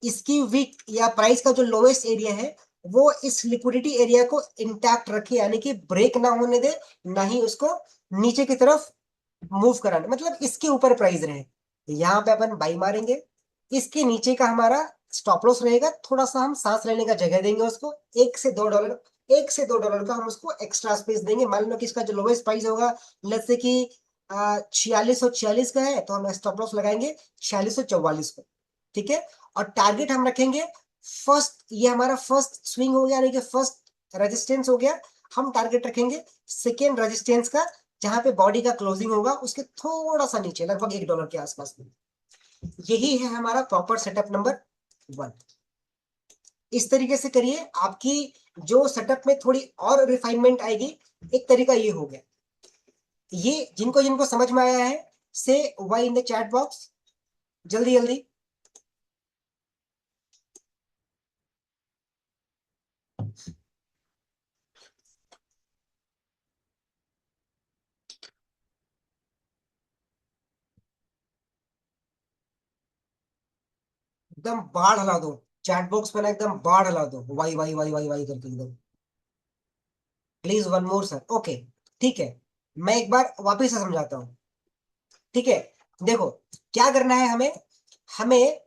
Speaker 1: इसकी विक या प्राइस का जो लोएस्ट एरिया है, वो इस लिक्विडिटी एरिया को इंटैक्ट रखे, यानी कि ब्रेक ना होने दे, ना ही उसको नीचे की तरफ मूव कराने, मतलब इसके ऊपर प्राइस रहे। यहाँ पे अपन बाई मारेंगे, इसके नीचे का हमारा स्टॉप लॉस रहेगा। थोड़ा सा हम सांस लेने का जगह देंगे उसको, $1 से $2, $1 से $2 का हम उसको एक्स्ट्रा स्पेस देंगे। मान लो कि इसका जो लोवेस्ट प्राइस होगा, लेट्स से कि 4646 का है, तो हम स्टॉप लॉस लगाएंगे 4644 को। ठीक है। और टारगेट हम रखेंगे फर्स्ट, ये हमारा फर्स्ट स्विंग हो गया, यानी कि फर्स्ट रेजिस्टेंस हो गया। हम टारगेट रखेंगे सेकेंड रेजिस्टेंस का, जहां पे बॉडी का क्लोजिंग होगा उसके थोड़ा सा नीचे, लगभग $1 के आसपास में। यही है हमारा प्रॉपर सेटअप नंबर 1। इस तरीके से करिए, आपकी जो सेटअप में थोड़ी और रिफाइनमेंट आएगी। एक तरीका ये हो गया। ये जिनको जिनको समझ में आया है, say Y in the chat box, जल्दी जल्दी। एकदम बाढ़ हला दो, चैट बॉक्स पे ना एकदम बाढ़ हला दो, Y Y Y Y Y करके एकदम। Please one more sir. Okay, ठीक है। मैं एक बार वापिस से समझाता हूँ। ठीक है। देखो, क्या करना है हमें। हमें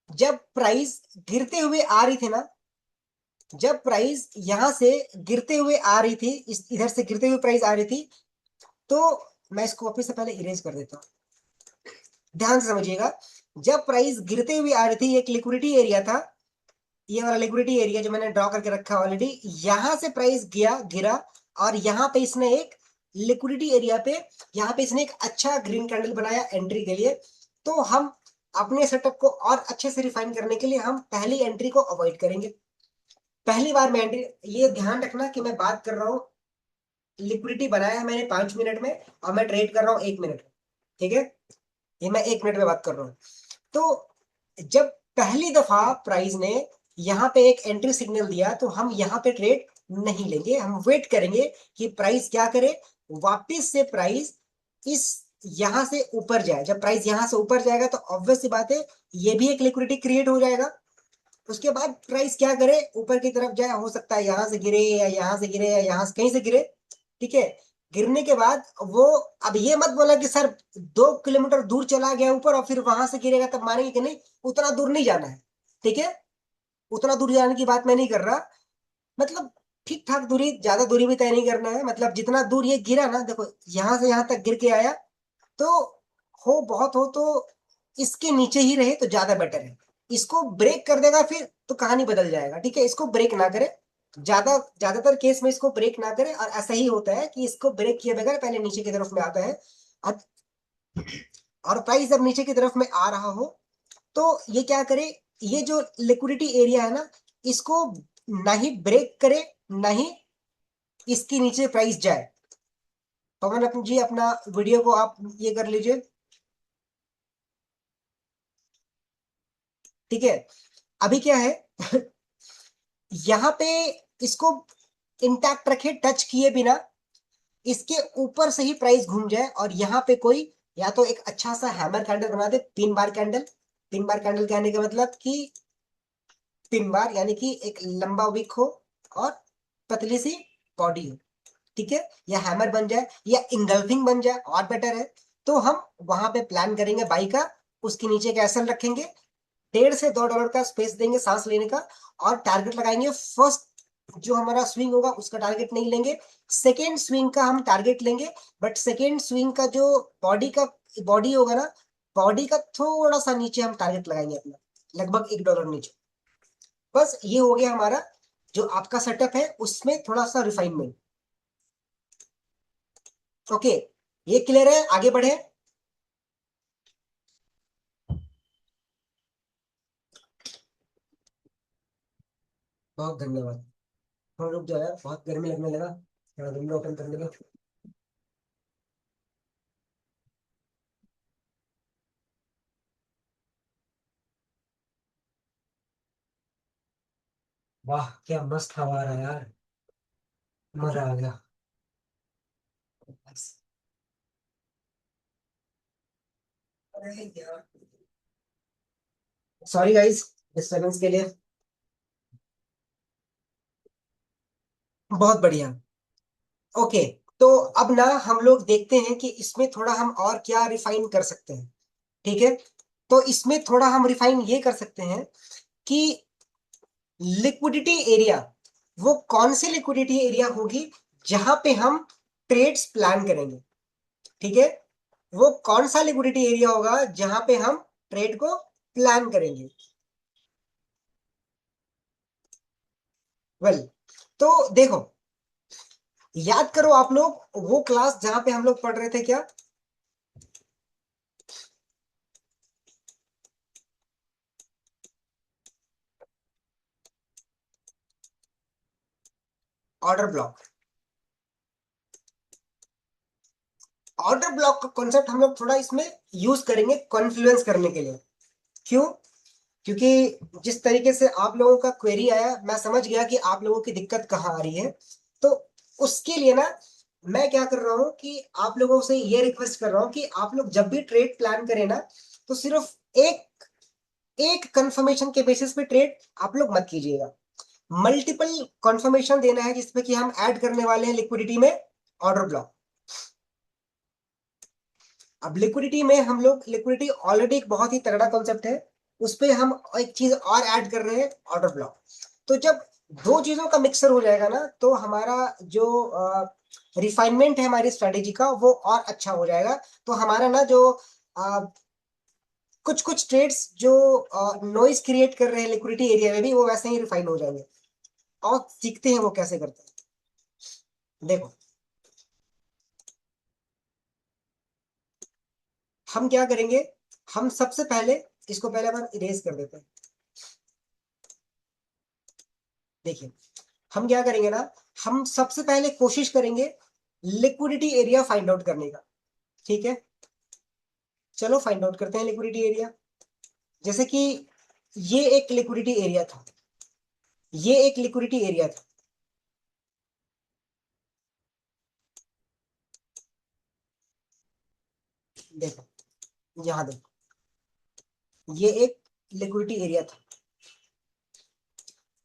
Speaker 1: जब प्राइस गिरते हुए आ रही थी ना, जब प्राइस यहां से गिरते हुए आ रही थी, इस इधर से गिरते हुए प्राइस आ रही थी, तो मैं इसको वापस से पहले इरेज कर देता हूँ। ध्यान से समझिएगा। जब प्राइस गिरते हुए आ रही थी, एक लिक्विडिटी एरिया था, ये वाला लिक्विडिटी एरिया जो मैंने ड्रॉ करके रखा ऑलरेडी। यहां से प्राइस गया गिरा, और यहाँ पे इसने एक लिक्विडिटी एरिया पे, यहाँ पे इसने एक अच्छा ग्रीन कैंडल बनाया एंट्री के लिए। तो हम अपने सेटअप को और अच्छे से रिफाइन करने के लिए हम पहली एंट्री को अवॉइड करेंगे। पहली बार में एंट्री, ये ध्यान रखना कि मैं बात कर रहा हूँ, लिक्विडिटी बनाया है मैंने 5 मिनट में, और मैं ट्रेड कर रहा हूँ 1 मिनट में। ठीक है, ये मैं 1 मिनट में बात कर रहा हूँ। तो जब पहली दफा प्राइस ने यहाँ पे एक एंट्री सिग्नल दिया, तो हम यहाँ पे ट्रेड नहीं लेंगे। हम वेट करेंगे कि प्राइस क्या करे, वापिस से प्राइस इस यहां से ऊपर जाए। जब प्राइस यहां से ऊपर जाएगा, तो ऑब्वियस सी बात है, ये भी एक लिक्विडिटी क्रिएट हो जाएगा। उसके बाद प्राइस क्या करे, ऊपर की तरफ जाए। हो सकता है यहां से गिरे, या यहां से गिरे, या यहां से कहीं से गिरे। ठीक है। गिरने के बाद वो, अब ये मत बोला कि सर 2 किलोमीटर दूर चला गया ऊपर और फिर वहां से गिरेगा तब मानेंगे कि नहीं। उतना दूर नहीं जाना है। ठीक है, उतना दूर जाने की बात मैं नहीं कर रहा। मतलब ठीक ठाक दूरी, ज्यादा दूरी भी तय नहीं करना है। मतलब जितना दूर ये गिरा ना, देखो यहां से यहां तक गिर के आया, तो हो बहुत हो तो इसके नीचे ही रहे तो ज्यादा बेटर है। इसको ब्रेक कर देगा फिर तो कहानी बदल जाएगा। ठीक है, इसको ब्रेक ना करे। ज्यादातर केस में इसको ब्रेक ना करे, और ऐसा ही होता है कि इसको ब्रेक किए बगैर पहले नीचे की तरफ में आता है। और और प्राइस जब नीचे की तरफ में आ रहा हो, तो ये क्या करे, ये जो लिक्विडिटी एरिया है ना, इसको ना ही ब्रेक करे, ना ही इसके नीचे प्राइस जाए। पवन अपन जी, अपना वीडियो को आप ये कर लीजिए। ठीक है। अभी क्या है, यहाँ पे इसको इंटैक्ट रखे, टच किए बिना, इसके ऊपर से ही प्राइस घूम जाए, और यहाँ पे कोई या तो एक अच्छा सा हैमर कैंडल बना दे, 3 बार कैंडल। 3 बार कैंडल कहने का मतलब कि 3 बार, यानी कि एक लंबा विक हो और पतली सी बॉडी हो। ठीक है, या हैमर बन जाए या इंगल्फिंग बन जाए और बेटर है। तो हम वहां पे प्लान करेंगे बाई का, उसके नीचे एक एसएल रखेंगे, $1.5 से $2 का स्पेस देंगे सांस लेने का, और टारगेट लगाएंगे फर्स्ट जो हमारा स्विंग होगा उसका टारगेट नहीं लेंगे, सेकेंड स्विंग का हम टारगेट लेंगे। बट सेकेंड स्विंग का जो बॉडी होगा ना, बॉडी का थोड़ा सा नीचे हम टारगेट लगाएंगे अपना, लगभग $1 नीचे। बस ये हो गया हमारा जो आपका सेटअप है, उसमें थोड़ा सा रिफाइनमेंट। ओके, ये क्लियर है, आगे बढ़े। बहुत धन्यवाद। थोड़ा रुक जाओ यार, बहुत गर्मी लगने लगा, थोड़ा विंडो ओपन करने दो। वाह, क्या मस्त हवा आ रहा है यार, मजा आ गया। अरे यार, सॉरी गाइस, डिस्टरबेंस के लिए। बहुत बढ़िया। ओके, तो अब ना हम लोग देखते हैं कि इसमें थोड़ा हम और क्या रिफाइन कर सकते हैं। ठीक है, तो इसमें थोड़ा हम रिफाइन ये कर सकते हैं कि लिक्विडिटी एरिया वो कौन सी लिक्विडिटी एरिया होगी जहां पे हम ट्रेड्स प्लान करेंगे। ठीक है, वो कौन सा लिक्विडिटी एरिया होगा जहां पे हम ट्रेड को प्लान करेंगे। वेल, तो देखो, याद करो आप लोग वो क्लास जहां पे हम लोग पढ़ रहे थे क्या, ऑर्डर ब्लॉक। ऑर्डर ब्लॉक का कॉन्सेप्ट हम लोग थोड़ा इसमें यूज करेंगे कॉन्फ्लुएंस करने के लिए। क्यों? क्योंकि जिस तरीके से आप लोगों का क्वेरी आया, मैं समझ गया कि आप लोगों की दिक्कत कहाँ आ रही है। तो उसके लिए ना मैं क्या कर रहा हूँ कि आप लोगों से ये रिक्वेस्ट कर रहा हूँ कि आप लोग जब भी ट्रेड प्लान करें ना, तो सिर्फ एक एक कंफर्मेशन के बेसिस पे ट्रेड आप लोग मत कीजिएगा। मल्टीपल कंफर्मेशन देना है जिसपे कि हम ऐड करने वाले हैं लिक्विडिटी में ऑर्डर ब्लॉक। अब लिक्विडिटी में हम लोग, लिक्विडिटी ऑलरेडी एक बहुत ही तगड़ा कॉन्सेप्ट है, उस पे हम एक चीज और ऐड कर रहे हैं, ऑर्डर ब्लॉक। तो जब दो चीजों का मिक्सर हो जाएगा ना, तो हमारा जो रिफाइनमेंट है हमारी स्ट्रेटेजी का वो और अच्छा हो जाएगा। तो हमारा ना जो कुछ कुछ ट्रेड्स जो नॉइज क्रिएट कर रहे हैं लिक्विडिटी एरिया में भी, वो वैसे ही रिफाइन हो जाएंगे। और सीखते हैं वो कैसे करते हैं। देखो, हम क्या करेंगे, हम सबसे पहले इसको पहले बार इरेज कर देते हैं। देखिए, हम क्या करेंगे ना, हम सबसे पहले कोशिश करेंगे लिक्विडिटी एरिया फाइंड आउट करने का। ठीक है, चलो फाइंड आउट करते हैं लिक्विडिटी एरिया। जैसे कि ये एक लिक्विडिटी एरिया था, ये एक लिक्विडिटी एरिया था। देखो, यहां देखो, ये एक लिक्विडिटी एरिया था।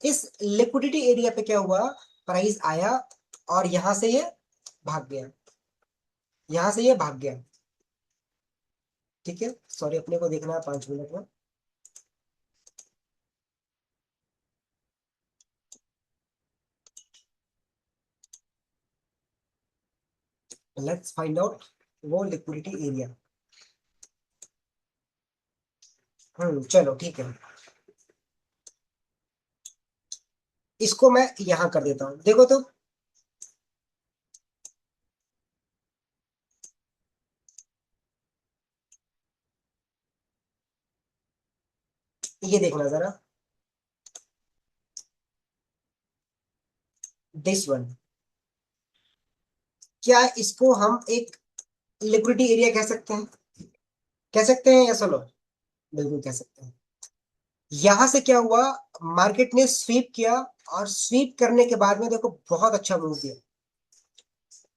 Speaker 1: इस लिक्विडिटी एरिया पे क्या हुआ, प्राइस आया और यहां से ये भाग गया, यहां से ये भाग गया। ठीक है, सॉरी, अपने को देखना है 5 मिनट में। लेट्स फाइंड आउट वो लिक्विडिटी एरिया। चलो ठीक है, इसको मैं यहां कर देता हूं। देखो तो, ये देखना जरा, दिस वन, क्या इसको हम एक लिक्विडिटी एरिया कह सकते हैं? कह सकते हैं या सोलो? बिल्कुल कह सकते हैं। यहां से क्या हुआ, मार्केट ने स्वीप किया, और स्वीप करने के बाद में देखो बहुत अच्छा मूव दिया।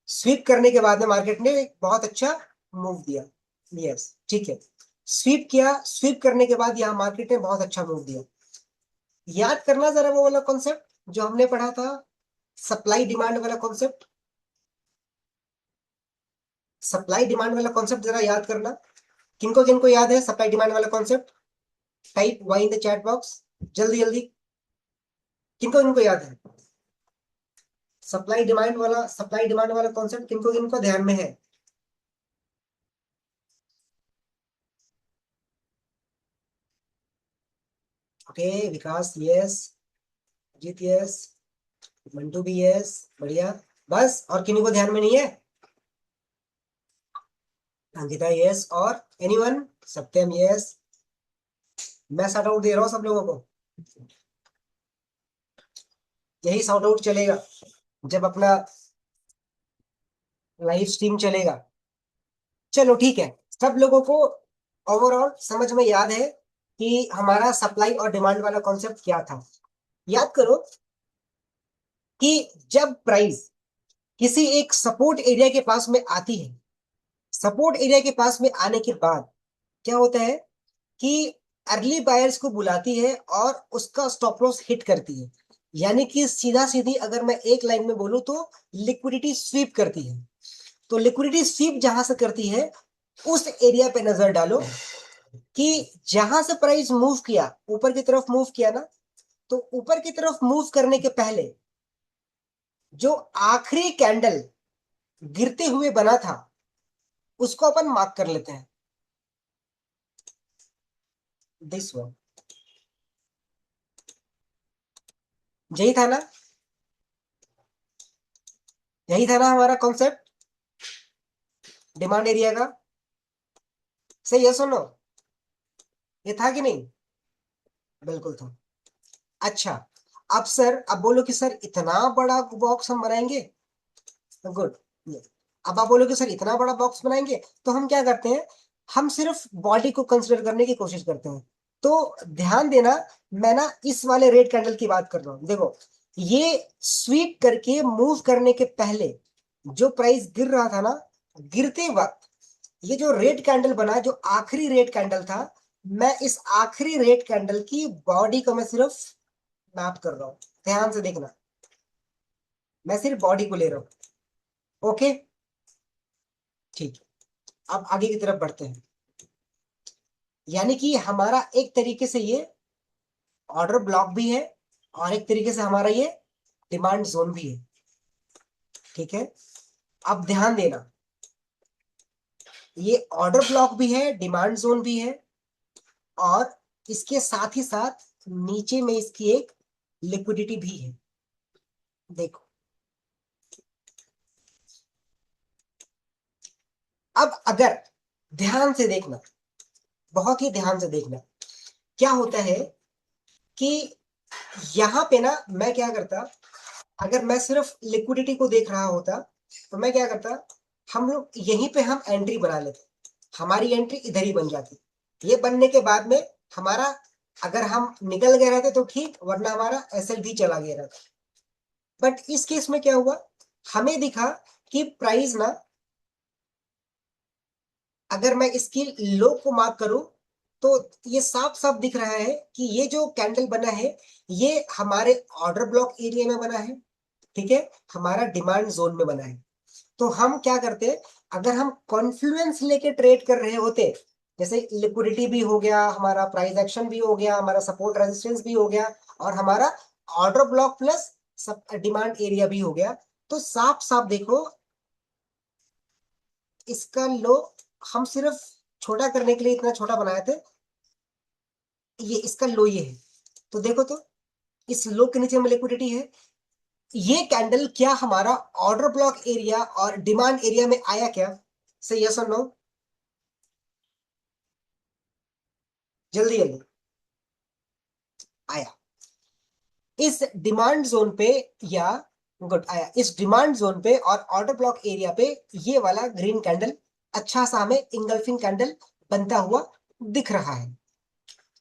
Speaker 1: स्वीप करने के बाद में मार्केट ने एक बहुत अच्छा मूव दिया। यस, ठीक है, स्वीप किया, स्वीप करने के बाद यहाँ मार्केट ने बहुत अच्छा मूव दिया। याद करना जरा वो वाला कॉन्सेप्ट जो हमने पढ़ा था, सप्लाई डिमांड वाला कॉन्सेप्ट। सप्लाई डिमांड वाला कॉन्सेप्ट जरा याद करना। किनको किनको याद है सप्लाई डिमांड वाला concept? Type Y in the chat box, जल्दी जल्दी, किनको किनको याद है सप्लाई डिमांड वाला कॉन्सेप्ट, किनको किनको ध्यान में है? ओके, विकास यस, जीत यस, मंटू भी यस, बढ़िया। बस, और किन्हीं को ध्यान में नहीं है? अंकिता यस, और एनीवन? सत्यम यस। मैं शाउट आउट दे रहा हूँ सब लोगों को, यही शाउट आउट चलेगा जब अपना लाइव स्ट्रीम चलेगा। चलो ठीक है, सब लोगों को ओवरऑल समझ में याद है कि हमारा सप्लाई और डिमांड वाला कॉन्सेप्ट क्या था। याद करो कि जब प्राइस किसी एक सपोर्ट एरिया के पास में आती है, सपोर्ट एरिया के पास में आने के बाद क्या होता है कि अर्ली बायर्स को बुलाती है और उसका स्टॉप लॉस हिट करती है। यानी कि सीधा सीधी अगर मैं एक लाइन में बोलूं तो लिक्विडिटी स्वीप करती है। तो लिक्विडिटी स्वीप जहां से करती है, उस एरिया पे नजर डालो कि जहां से प्राइस मूव किया, ऊपर की तरफ मूव किया ना, तो ऊपर की तरफ मूव करने के पहले जो आखिरी कैंडल गिरते हुए बना था उसको अपन मार्क कर लेते हैं, दिस वन। यही था ना, यही था ना हमारा कॉन्सेप्ट डिमांड एरिया का, सही है, सुनो, ये था कि नहीं? बिल्कुल था। अच्छा, अब सर, अब बोलो कि सर इतना बड़ा बॉक्स हम बनाएंगे, गुड। अब आप बोलो कि सर इतना बड़ा बॉक्स बनाएंगे, तो हम क्या करते हैं, हम सिर्फ बॉडी को कंसिडर करने की कोशिश करते हैं। तो ध्यान देना, मैं ना इस वाले रेड कैंडल की बात कर रहा हूं। देखो, ये स्वीप करके मूव करने के पहले जो प्राइस गिर रहा था ना, गिरते वक्त ये जो रेड कैंडल बना, जो आखिरी रेड कैंडल था, मैं इस आखिरी रेड कैंडल की बॉडी को मैं सिर्फ मैप कर रहा हूं। ध्यान से देखना, मैं सिर्फ बॉडी को ले रहा हूं। ओके, ठीक है, अब आगे की तरफ बढ़ते हैं। यानी कि हमारा एक तरीके से ये ऑर्डर ब्लॉक भी है और एक तरीके से हमारा ये डिमांड जोन भी है, ठीक है। अब ध्यान देना, ये ऑर्डर ब्लॉक भी है, डिमांड जोन भी है, और इसके साथ ही साथ नीचे में इसकी एक लिक्विडिटी भी है। देखो, अब अगर ध्यान से देखना, बहुत ही ध्यान से देखना, क्या होता है कि यहां पे ना मैं क्या करता, अगर मैं सिर्फ लिक्विडिटी को देख रहा होता तो मैं क्या करता, हम लोग यहीं पे हम एंट्री बना लेते, हमारी एंट्री इधर ही बन जाती। ये बनने के बाद में हमारा, अगर हम निकल गए रहते तो ठीक, वरना हमारा एसएल भी चला गया रहता। बट इस केस में क्या हुआ, हमें दिखा कि प्राइस ना, अगर मैं इसकी लो को मार्क करूं तो ये साफ साफ दिख रहा है कि ये जो कैंडल बना है ये हमारे ऑर्डर ब्लॉक एरिया में बना है, ठीक है, हमारा डिमांड जोन में बना है। तो हम क्या करते, अगर हम कॉन्फ्लुएंस लेके ट्रेड कर रहे होते, जैसे लिक्विडिटी भी हो गया, हमारा प्राइस एक्शन भी हो गया, हमारा सपोर्ट रेजिस्टेंस भी हो गया, और हमारा order block plus demand area भी हो गया, तो साफ साफ देखो, इसका लो हम सिर्फ छोटा करने के लिए इतना छोटा बनाए थे, ये इसका लो ये है। तो देखो तो, इस लो के नीचे में लिक्विडिटी है। ये कैंडल क्या हमारा ऑर्डर ब्लॉक एरिया और डिमांड एरिया में आया क्या? से यस और नो, जल्दी जल्दी। आया इस डिमांड जोन पे, या गुड, आया इस डिमांड जोन पे और ऑर्डर ब्लॉक एरिया पे। ये वाला ग्रीन कैंडल अच्छा सा हमें इंगल्फिंग कैंडल बनता हुआ दिख रहा है।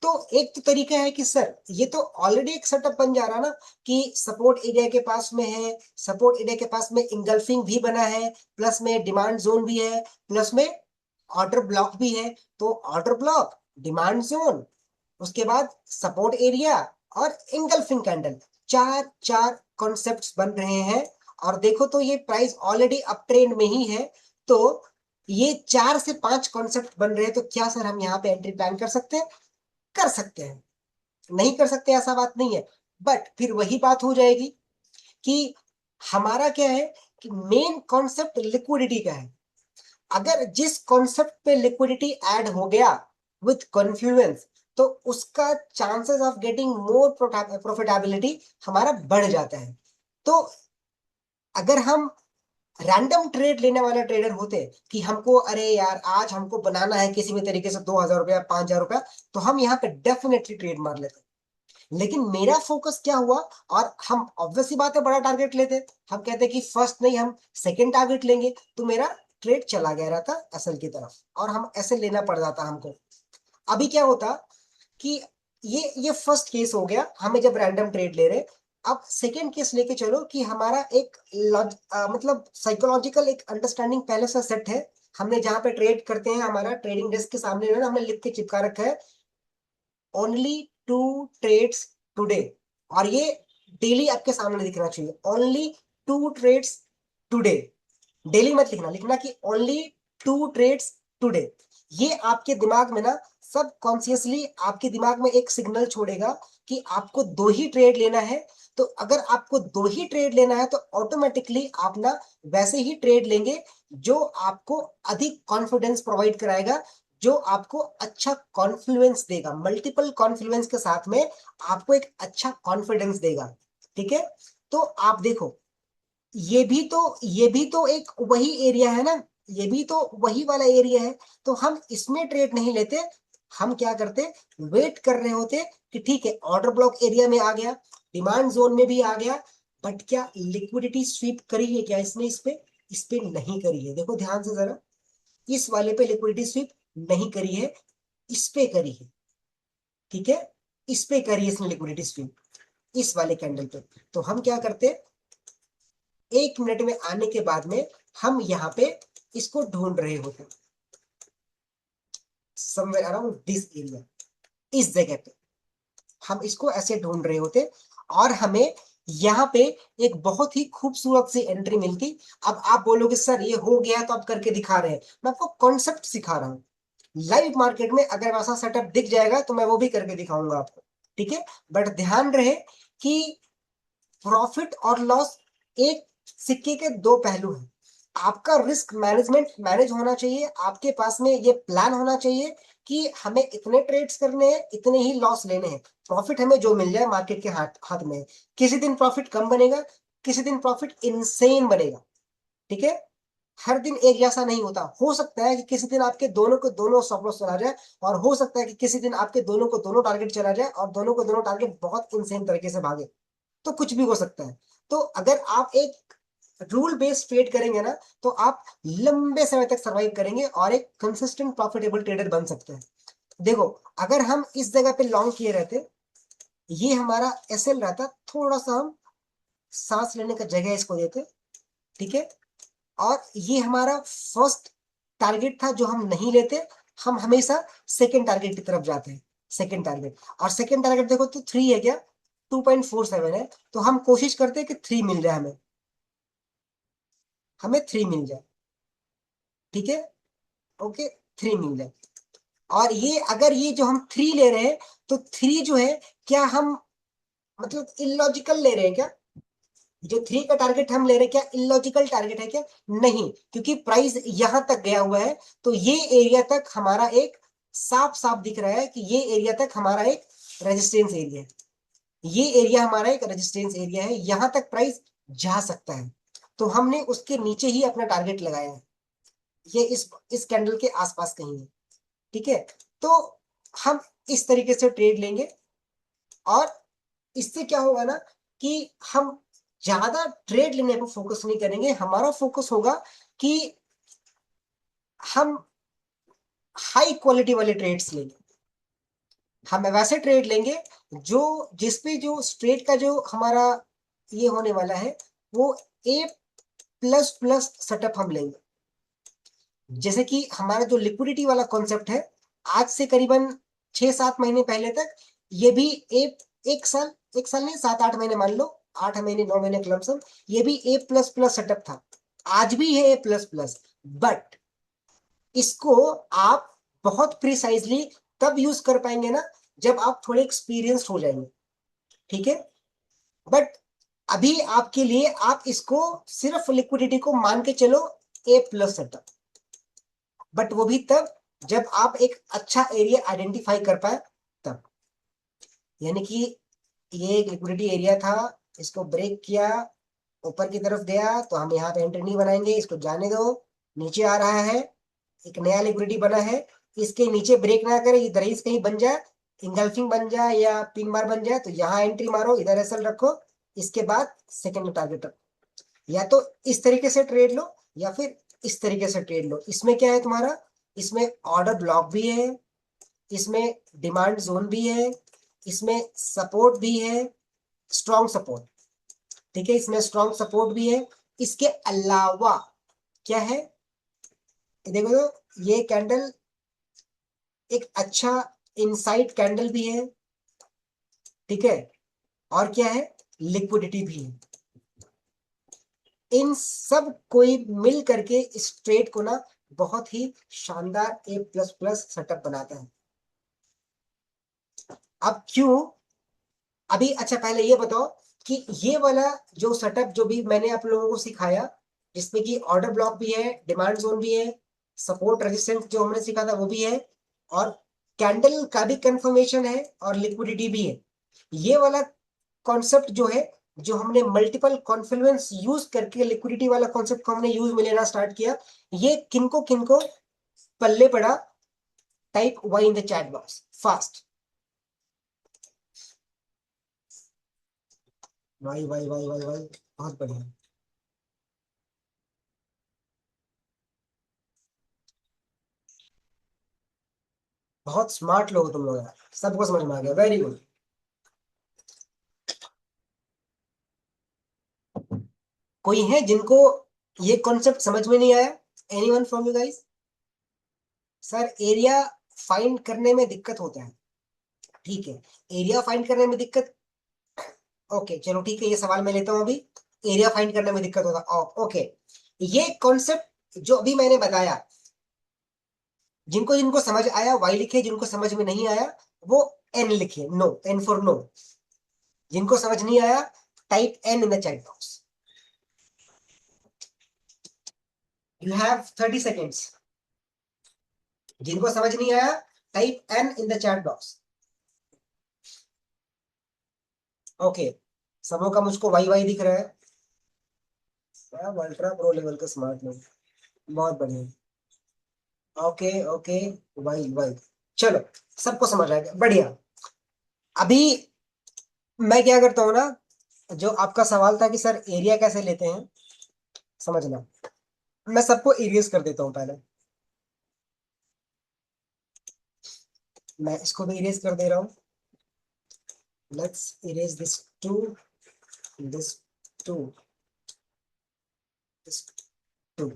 Speaker 1: तो एक तो तरीका है कि सर ये तो ऑलरेडी एक सेटअप बन जा रहा ना, कि सपोर्ट एरिया के पास में है, सपोर्ट एरिया के पास में इंगल्फिंग भी बना है, प्लस में डिमांड जोन भी है, प्लस में ऑर्डर ब्लॉक भी है। तो ऑर्डर ब्लॉक, डिमांड जोन, उसके बाद सपोर्ट एरिया और इंगल्फिंग कैंडल, चार चार कॉन्सेप्ट्स बन रहे हैं। और देखो तो ये प्राइस ऑलरेडी अप ट्रेंड में ही है, तो ये 4 से 5 कॉन्सेप्ट बन रहे हैं। तो क्या सर हम यहाँ पे एंट्री प्लान कर सकते हैं? कर सकते हैं, नहीं कर सकते ऐसा बात नहीं है। बट फिर वही बात हो जाएगी कि हमारा क्या है कि मेन कॉन्सेप्ट लिक्विडिटी का है। अगर जिस कॉन्सेप्ट पे लिक्विडिटी ऐड हो गया विथ कॉन्फ्लुएंस, तो उसका chances of getting more profitability हमारा बढ़ जाता है। तो अगर हम रैंडम ट्रेड लेने वाला ट्रेडर होते कि हमको, अरे यार आज हमको बनाना है किसी भी तरीके से 2,000 रुपया 5,000 रुपया, तो हम यहाँ पे डेफिनेटली ट्रेड मार लेते। लेकिन मेरा फोकस क्या हुआ, और हम ऑब्वियसली बात है बड़ा टारगेट लेते, हम कहते कि फर्स्ट नहीं हम सेकंड टारगेट लेंगे, तो मेरा ट्रेड चला गया रहता एसएल की तरफ और हम एसएल लेना पड़ जाता हमको। अभी क्या होता कि ये फर्स्ट केस हो गया, हमें जब रैंडम ट्रेड ले रहे। अब सेकंड केस लेके चलो कि हमारा एक मतलब साइकोलॉजिकल एक अंडरस्टैंडिंग पहले से सेट है। हमने जहां पे ट्रेड करते हैं, हमारा ट्रेडिंग डेस्क के सामने ना हमने लिख के चिपका रखा है, ओनली 2 ट्रेड्स टुडे। और ये डेली आपके सामने दिखना चाहिए, ओनली 2 ट्रेड्स टुडे। डेली मत लिखना, लिखना कि ओनली 2 ट्रेड्स टुडे। ये आपके दिमाग में ना सब कॉन्शियसली आपके दिमाग में एक सिग्नल छोड़ेगा कि आपको 2 ही ट्रेड लेना है। तो अगर आपको 2 ही ट्रेड लेना है तो ऑटोमेटिकली आप ना वैसे ही ट्रेड लेंगे जो आपको अधिक कॉन्फिडेंस प्रोवाइड कराएगा, जो आपको अच्छा कॉन्फ्लुएंस देगा, मल्टीपल कॉन्फ्लुएंस के साथ में आपको एक अच्छा कॉन्फिडेंस देगा। ठीक है, तो आप देखो, ये भी तो एक वही एरिया है ना, ये भी तो वही वाला एरिया है। तो हम इसमें ट्रेड नहीं लेते, हम क्या करते, वेट कर रहे होते कि ठीक है ऑर्डर ब्लॉक एरिया में आ गया, डिमांड जोन में भी आ गया, बट क्या लिक्विडिटी स्वीप करी है क्या इसने, इस पे नहीं करी है। देखो ध्यान से जरा, इस वाले पे लिक्विडिटी स्वीप नहीं करी है, इस पे करी है। ठीक है, इस पे करी है इसने लिक्विडिटी स्वीप, इस वाले कैंडल पे। तो हम क्या करते, 1 मिनट में आने के बाद में हम यहाँ पे इसको ढूंढ रहे होते, समवेयर अराउंड दिस एरिया, इस जगह पे हम इसको ऐसे ढूंढ रहे होते, और हमें यहाँ पे एक बहुत ही खूबसूरत सी एंट्री मिलती। अब आप बोलोगे सर ये हो गया तो आप करके दिखा रहे हैं, मैं आपको कॉन्सेप्ट सिखा रहा हूँ। लाइव मार्केट में अगर वैसा सेटअप दिख जाएगा तो मैं वो भी करके दिखाऊंगा आपको। ठीक है, बट ध्यान रहे कि प्रॉफिट और लॉस एक सिक्के के 2 पहलू हैं। आपका रिस्क मैनेजमेंट मैनेज होना चाहिए, आपके पास में ये प्लान होना चाहिए कि हमें इतने ट्रेड्स करने हैं, इतने ही लॉस लेने हैं। प्रॉफिट हमें जो मिल जाए मार्केट के हाथ हाथ में है। किसी दिन प्रॉफिट कम बनेगा, किसी दिन प्रॉफिट इनसेन बनेगा। ठीक है, हर दिन एक जैसा नहीं होता। हो सकता है कि किसी दिन आपके दोनों को दोनों स्टॉप लॉस चला जाए, और हो सकता है कि किसी दिन आपके दोनों को दोनों टारगेट चला जाए और दोनों को दोनों टारगेट बहुत इनसेन तरीके से भागे। तो कुछ भी हो सकता है। तो अगर आप एक रूल बेस्ड ट्रेड करेंगे ना, तो आप लंबे समय तक सरवाइव करेंगे और एक कंसिस्टेंट प्रॉफिटेबल ट्रेडर बन सकते हैं। देखो, अगर हम इस जगह पे लॉन्ग किए रहते, ये हमारा एसएल रहता, थोड़ा सा हम सांस लेने का जगह इसको देते। ठीक है, और ये हमारा फर्स्ट टारगेट था जो हम नहीं लेते, हम हमेशा सेकेंड टारगेट की तरफ जाते हैं। सेकेंड टारगेट, और सेकेंड टारगेट देखो तो 3 है क्या, 2.47 है, तो हम कोशिश करते हैं कि 3 मिल जाए, हमें हमें 3 मिल जाए। ठीक है, ओके, 3 मिल जाए। और ये अगर ये जो हम 3 ले रहे हैं, तो 3 जो है, क्या हम मतलब इलॉजिकल ले रहे हैं क्या? जो 3 का टारगेट हम ले रहे हैं क्या इलॉजिकल टारगेट है क्या? नहीं, क्योंकि प्राइस यहां तक गया हुआ है, तो ये एरिया तक हमारा एक साफ साफ दिख रहा है कि ये एरिया तक हमारा एक रेजिस्टेंस एरिया है। ये एरिया हमारा एक रेजिस्टेंस एरिया है, यहां तक प्राइस जा सकता है। तो हमने उसके नीचे ही अपना टारगेट लगाया है, ये इस कैंडल के आसपास कहीं है। ठीक है, तो हम इस तरीके से ट्रेड लेंगे, और इससे क्या होगा ना कि हम ज्यादा ट्रेड लेने पर फोकस नहीं करेंगे, हमारा फोकस होगा कि हम हाई क्वालिटी वाले ट्रेड्स लेंगे। हम वैसे ट्रेड लेंगे जो जिसपे जो स्ट्रेट का जो हमारा ये होने वाला है, वो ए प्लस प्लस सेटअप हम लेंगे। जैसे कि हमारा जो लिक्विडिटी वाला कॉन्सेप्ट है, आज से करीबन 6-7 महीने पहले तक ये भी एक साल नहीं, 7-8 महीने मान लो, 8 महीने 9 महीने के लमसम, ये भी ए प्लस प्लस सेटअप था। आज भी है ए प्लस प्लस, बट इसको आप बहुत प्रिसाइजली तब यूज कर पाएंगे ना जब आप थोड़े एक्सपीरियंस्ड हो जाएंगे। ठीक है, बट अभी आपके लिए आप इसको सिर्फ लिक्विडिटी को मान के चलो ए प्लस सेटअप, बट वो भी तब जब आप एक अच्छा एरिया आइडेंटिफाई कर पाए तब। यानी कि ये एक लिक्विडिटी एरिया था, इसको ब्रेक किया, ऊपर की तरफ गया, तो हम यहाँ पे एंट्री नहीं बनाएंगे, इसको जाने दो। नीचे आ रहा है, एक नया लिक्विडिटी बना है, इसके नीचे ब्रेक ना करे, इधर ही कहीं बन जाए, इंगल्फिंग बन जाए या पिन बार बन जाए, तो यहाँ एंट्री मारो, इधर एसएल रखो, इसके बाद सेकंड टारगेट रखो। या तो इस तरीके से ट्रेड लो, या फिर इस तरीके से ट्रेड लो। इसमें क्या है तुम्हारा, इसमें ऑर्डर ब्लॉक भी है, इसमें डिमांड जोन भी है, इसमें सपोर्ट भी है, स्ट्रॉन्ग सपोर्ट। ठीक है, इसमें स्ट्रॉन्ग सपोर्ट भी है। इसके अलावा क्या है, देखो तो ये कैंडल एक अच्छा इनसाइड कैंडल भी है। ठीक है, और क्या है, लिक्विडिटी भी है। इन सब कोई मिल करके इस ट्रेड को ना बहुत ही शानदार ए प्लस प्लस सेटअप बनाता है। अब क्यों, अभी अच्छा पहले ये बताओ कि ये वाला जो सेटअप जो भी मैंने आप लोगों को सिखाया, जिसमें कि ऑर्डर ब्लॉक भी है, डिमांड जोन भी है, सपोर्ट रेजिस्टेंस जो हमने सीखा था वो भी है, और कैंडल का भी कंफर्मेशन है, और लिक्विडिटी भी है। ये वाला कॉन्सेप्ट जो है, जो हमने मल्टीपल कॉन्फ्लुएंस यूज करके लिक्विडिटी वाला कॉन्सेप्ट को हमने यूज में लेना स्टार्ट किया, ये किनको किनको पल्ले पड़ा, type Y in the chat box fast. Y Y Y Y Y, बहुत बढ़िया। बहुत स्मार्ट लोग हो तुम लोग यार, सबको समझ में आ गया, वेरी गुड। कोई है जिनको ये कॉन्सेप्ट समझ में नहीं आया? Anyone from you guys? Sir area find करने में दिक्कत होता है, ठीक है, एरिया फाइंड करने में दिक्कत, ओके चलो ठीक है, ये सवाल मैं लेता हूं अभी। एरिया फाइंड करने में दिक्कत होता, ओके, ये कॉन्सेप्ट जो अभी मैंने बताया, जिनको जिनको समझ आया वाई लिखे, जिनको समझ में नहीं आया वो एन लिखे, नो, एन फॉर नो। जिनको समझ नहीं आया type N in the chat box. You have 30 seconds. जिनको समझ नहीं आया type N in the chat box. Okay, सबों का मुझको वाई वाई दिख रहा है। आप अल्ट्रा प्रो लेवल का स्मार्ट लोग, बहुत बढ़िया। ओके ओके, वाई वाई, चलो, सबको समझ आ गया, बढ़िया। अभी मैं क्या करता हूँ ना, जो आपका सवाल था कि सर एरिया कैसे लेते हैं, समझना, मैं सबको इरेज कर देता हूँ पहले। मैं इसको भी इरेज कर दे रहा हूँ। Let's erase this too, this too, this too.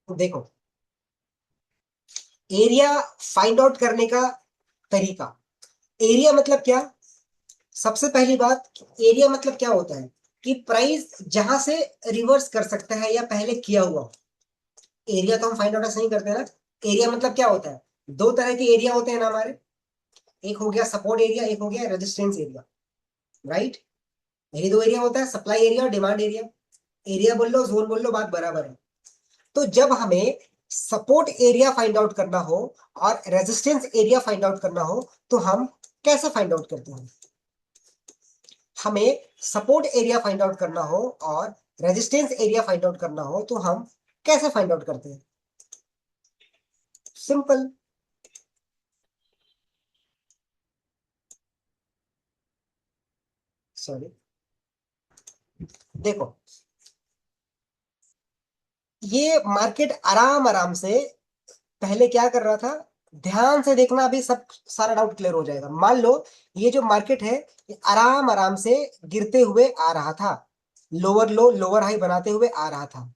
Speaker 1: देखो, एरिया फाइंड आउट करने का तरीका। एरिया मतलब क्या? सबसे पहली बात, एरिया मतलब क्या होता है कि प्राइस जहां से रिवर्स कर सकता है या पहले किया हुआ। एरिया तो हम फाइंड आउट नहीं करते ना। एरिया मतलब क्या होता है? दो तरह के एरिया होते हैं ना हमारे, एक हो गया सपोर्ट एरिया, एक हो गया रेजिस्टेंस एरिया, राइट? यही दो एरिया होता है, सप्लाई एरिया और डिमांड एरिया। एरिया बोल लो, जोन बोल लो, बात बराबर है। तो जब हमें सपोर्ट एरिया फाइंड आउट करना हो और रेजिस्टेंस एरिया फाइंड आउट करना हो, तो हम कैसे फाइंड आउट करते हैं? हमें सपोर्ट एरिया फाइंड आउट करना हो और रेजिस्टेंस एरिया फाइंड आउट करना हो, तो हम कैसे फाइंड आउट करते हैं? सिंपल। सॉरी, देखो, ये मार्केट आराम आराम से पहले क्या कर रहा था, ध्यान से देखना, अभी सब सारा डाउट क्लियर हो जाएगा। मान लो ये जो मार्केट है, ये आराम आराम से गिरते हुए आ रहा था, लोअर लो लोअर हाई बनाते हुए आ रहा था,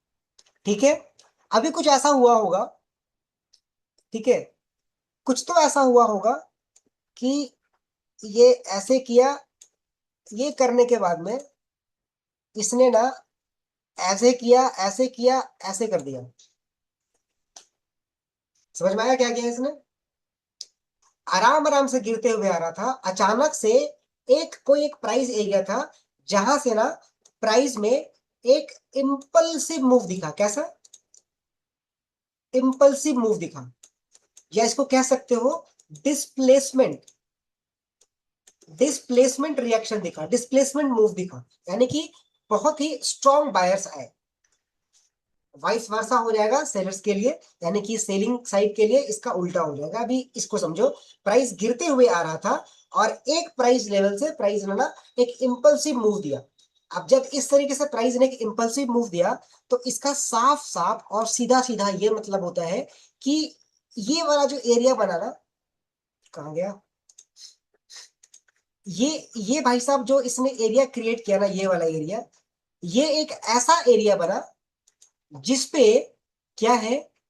Speaker 1: ठीक है। अभी कुछ ऐसा हुआ होगा, ठीक है, कुछ तो ऐसा हुआ होगा कि ये ऐसे किया, ये करने के बाद में इसने ना ऐसे किया, ऐसे किया, ऐसे कर दिया। समझ में आया क्या किया इसने? आराम आराम से गिरते हुए आ रहा था, अचानक से एक प्राइस एरिया था जहां से ना प्राइस में एक इम्पल्सिव मूव दिखा। कैसा इम्पल्सिव मूव दिखा? या इसको कह सकते हो डिस्प्लेसमेंट, डिस्प्लेसमेंट रिएक्शन दिखा, डिस्प्लेसमेंट मूव दिखा, यानी कि बहुत ही स्ट्रॉन्ग बायर्स आए। वाइस वर्सा हो जाएगा सेलर्स के लिए, यानी कि सेलिंग साइड के लिए इसका उल्टा हो जाएगा। अभी इसको समझो, प्राइस गिरते हुए आ रहा था और एक प्राइस लेवल से प्राइस ने ना एक इंपल्सिव मूव दिया। अब जब इस तरीके से प्राइस ने एक इंपल्सिव मूव दिया, तो इसका साफ साफ और सीधा सीधा ये मतलब होता है कि ये वाला जो एरिया बना ना, कहाँ गया ये भाई साहब, जो इसने एरिया क्रिएट किया ना, ये वाला एरिया, ये एक ऐसा एरिया बना जिसपे क्या है,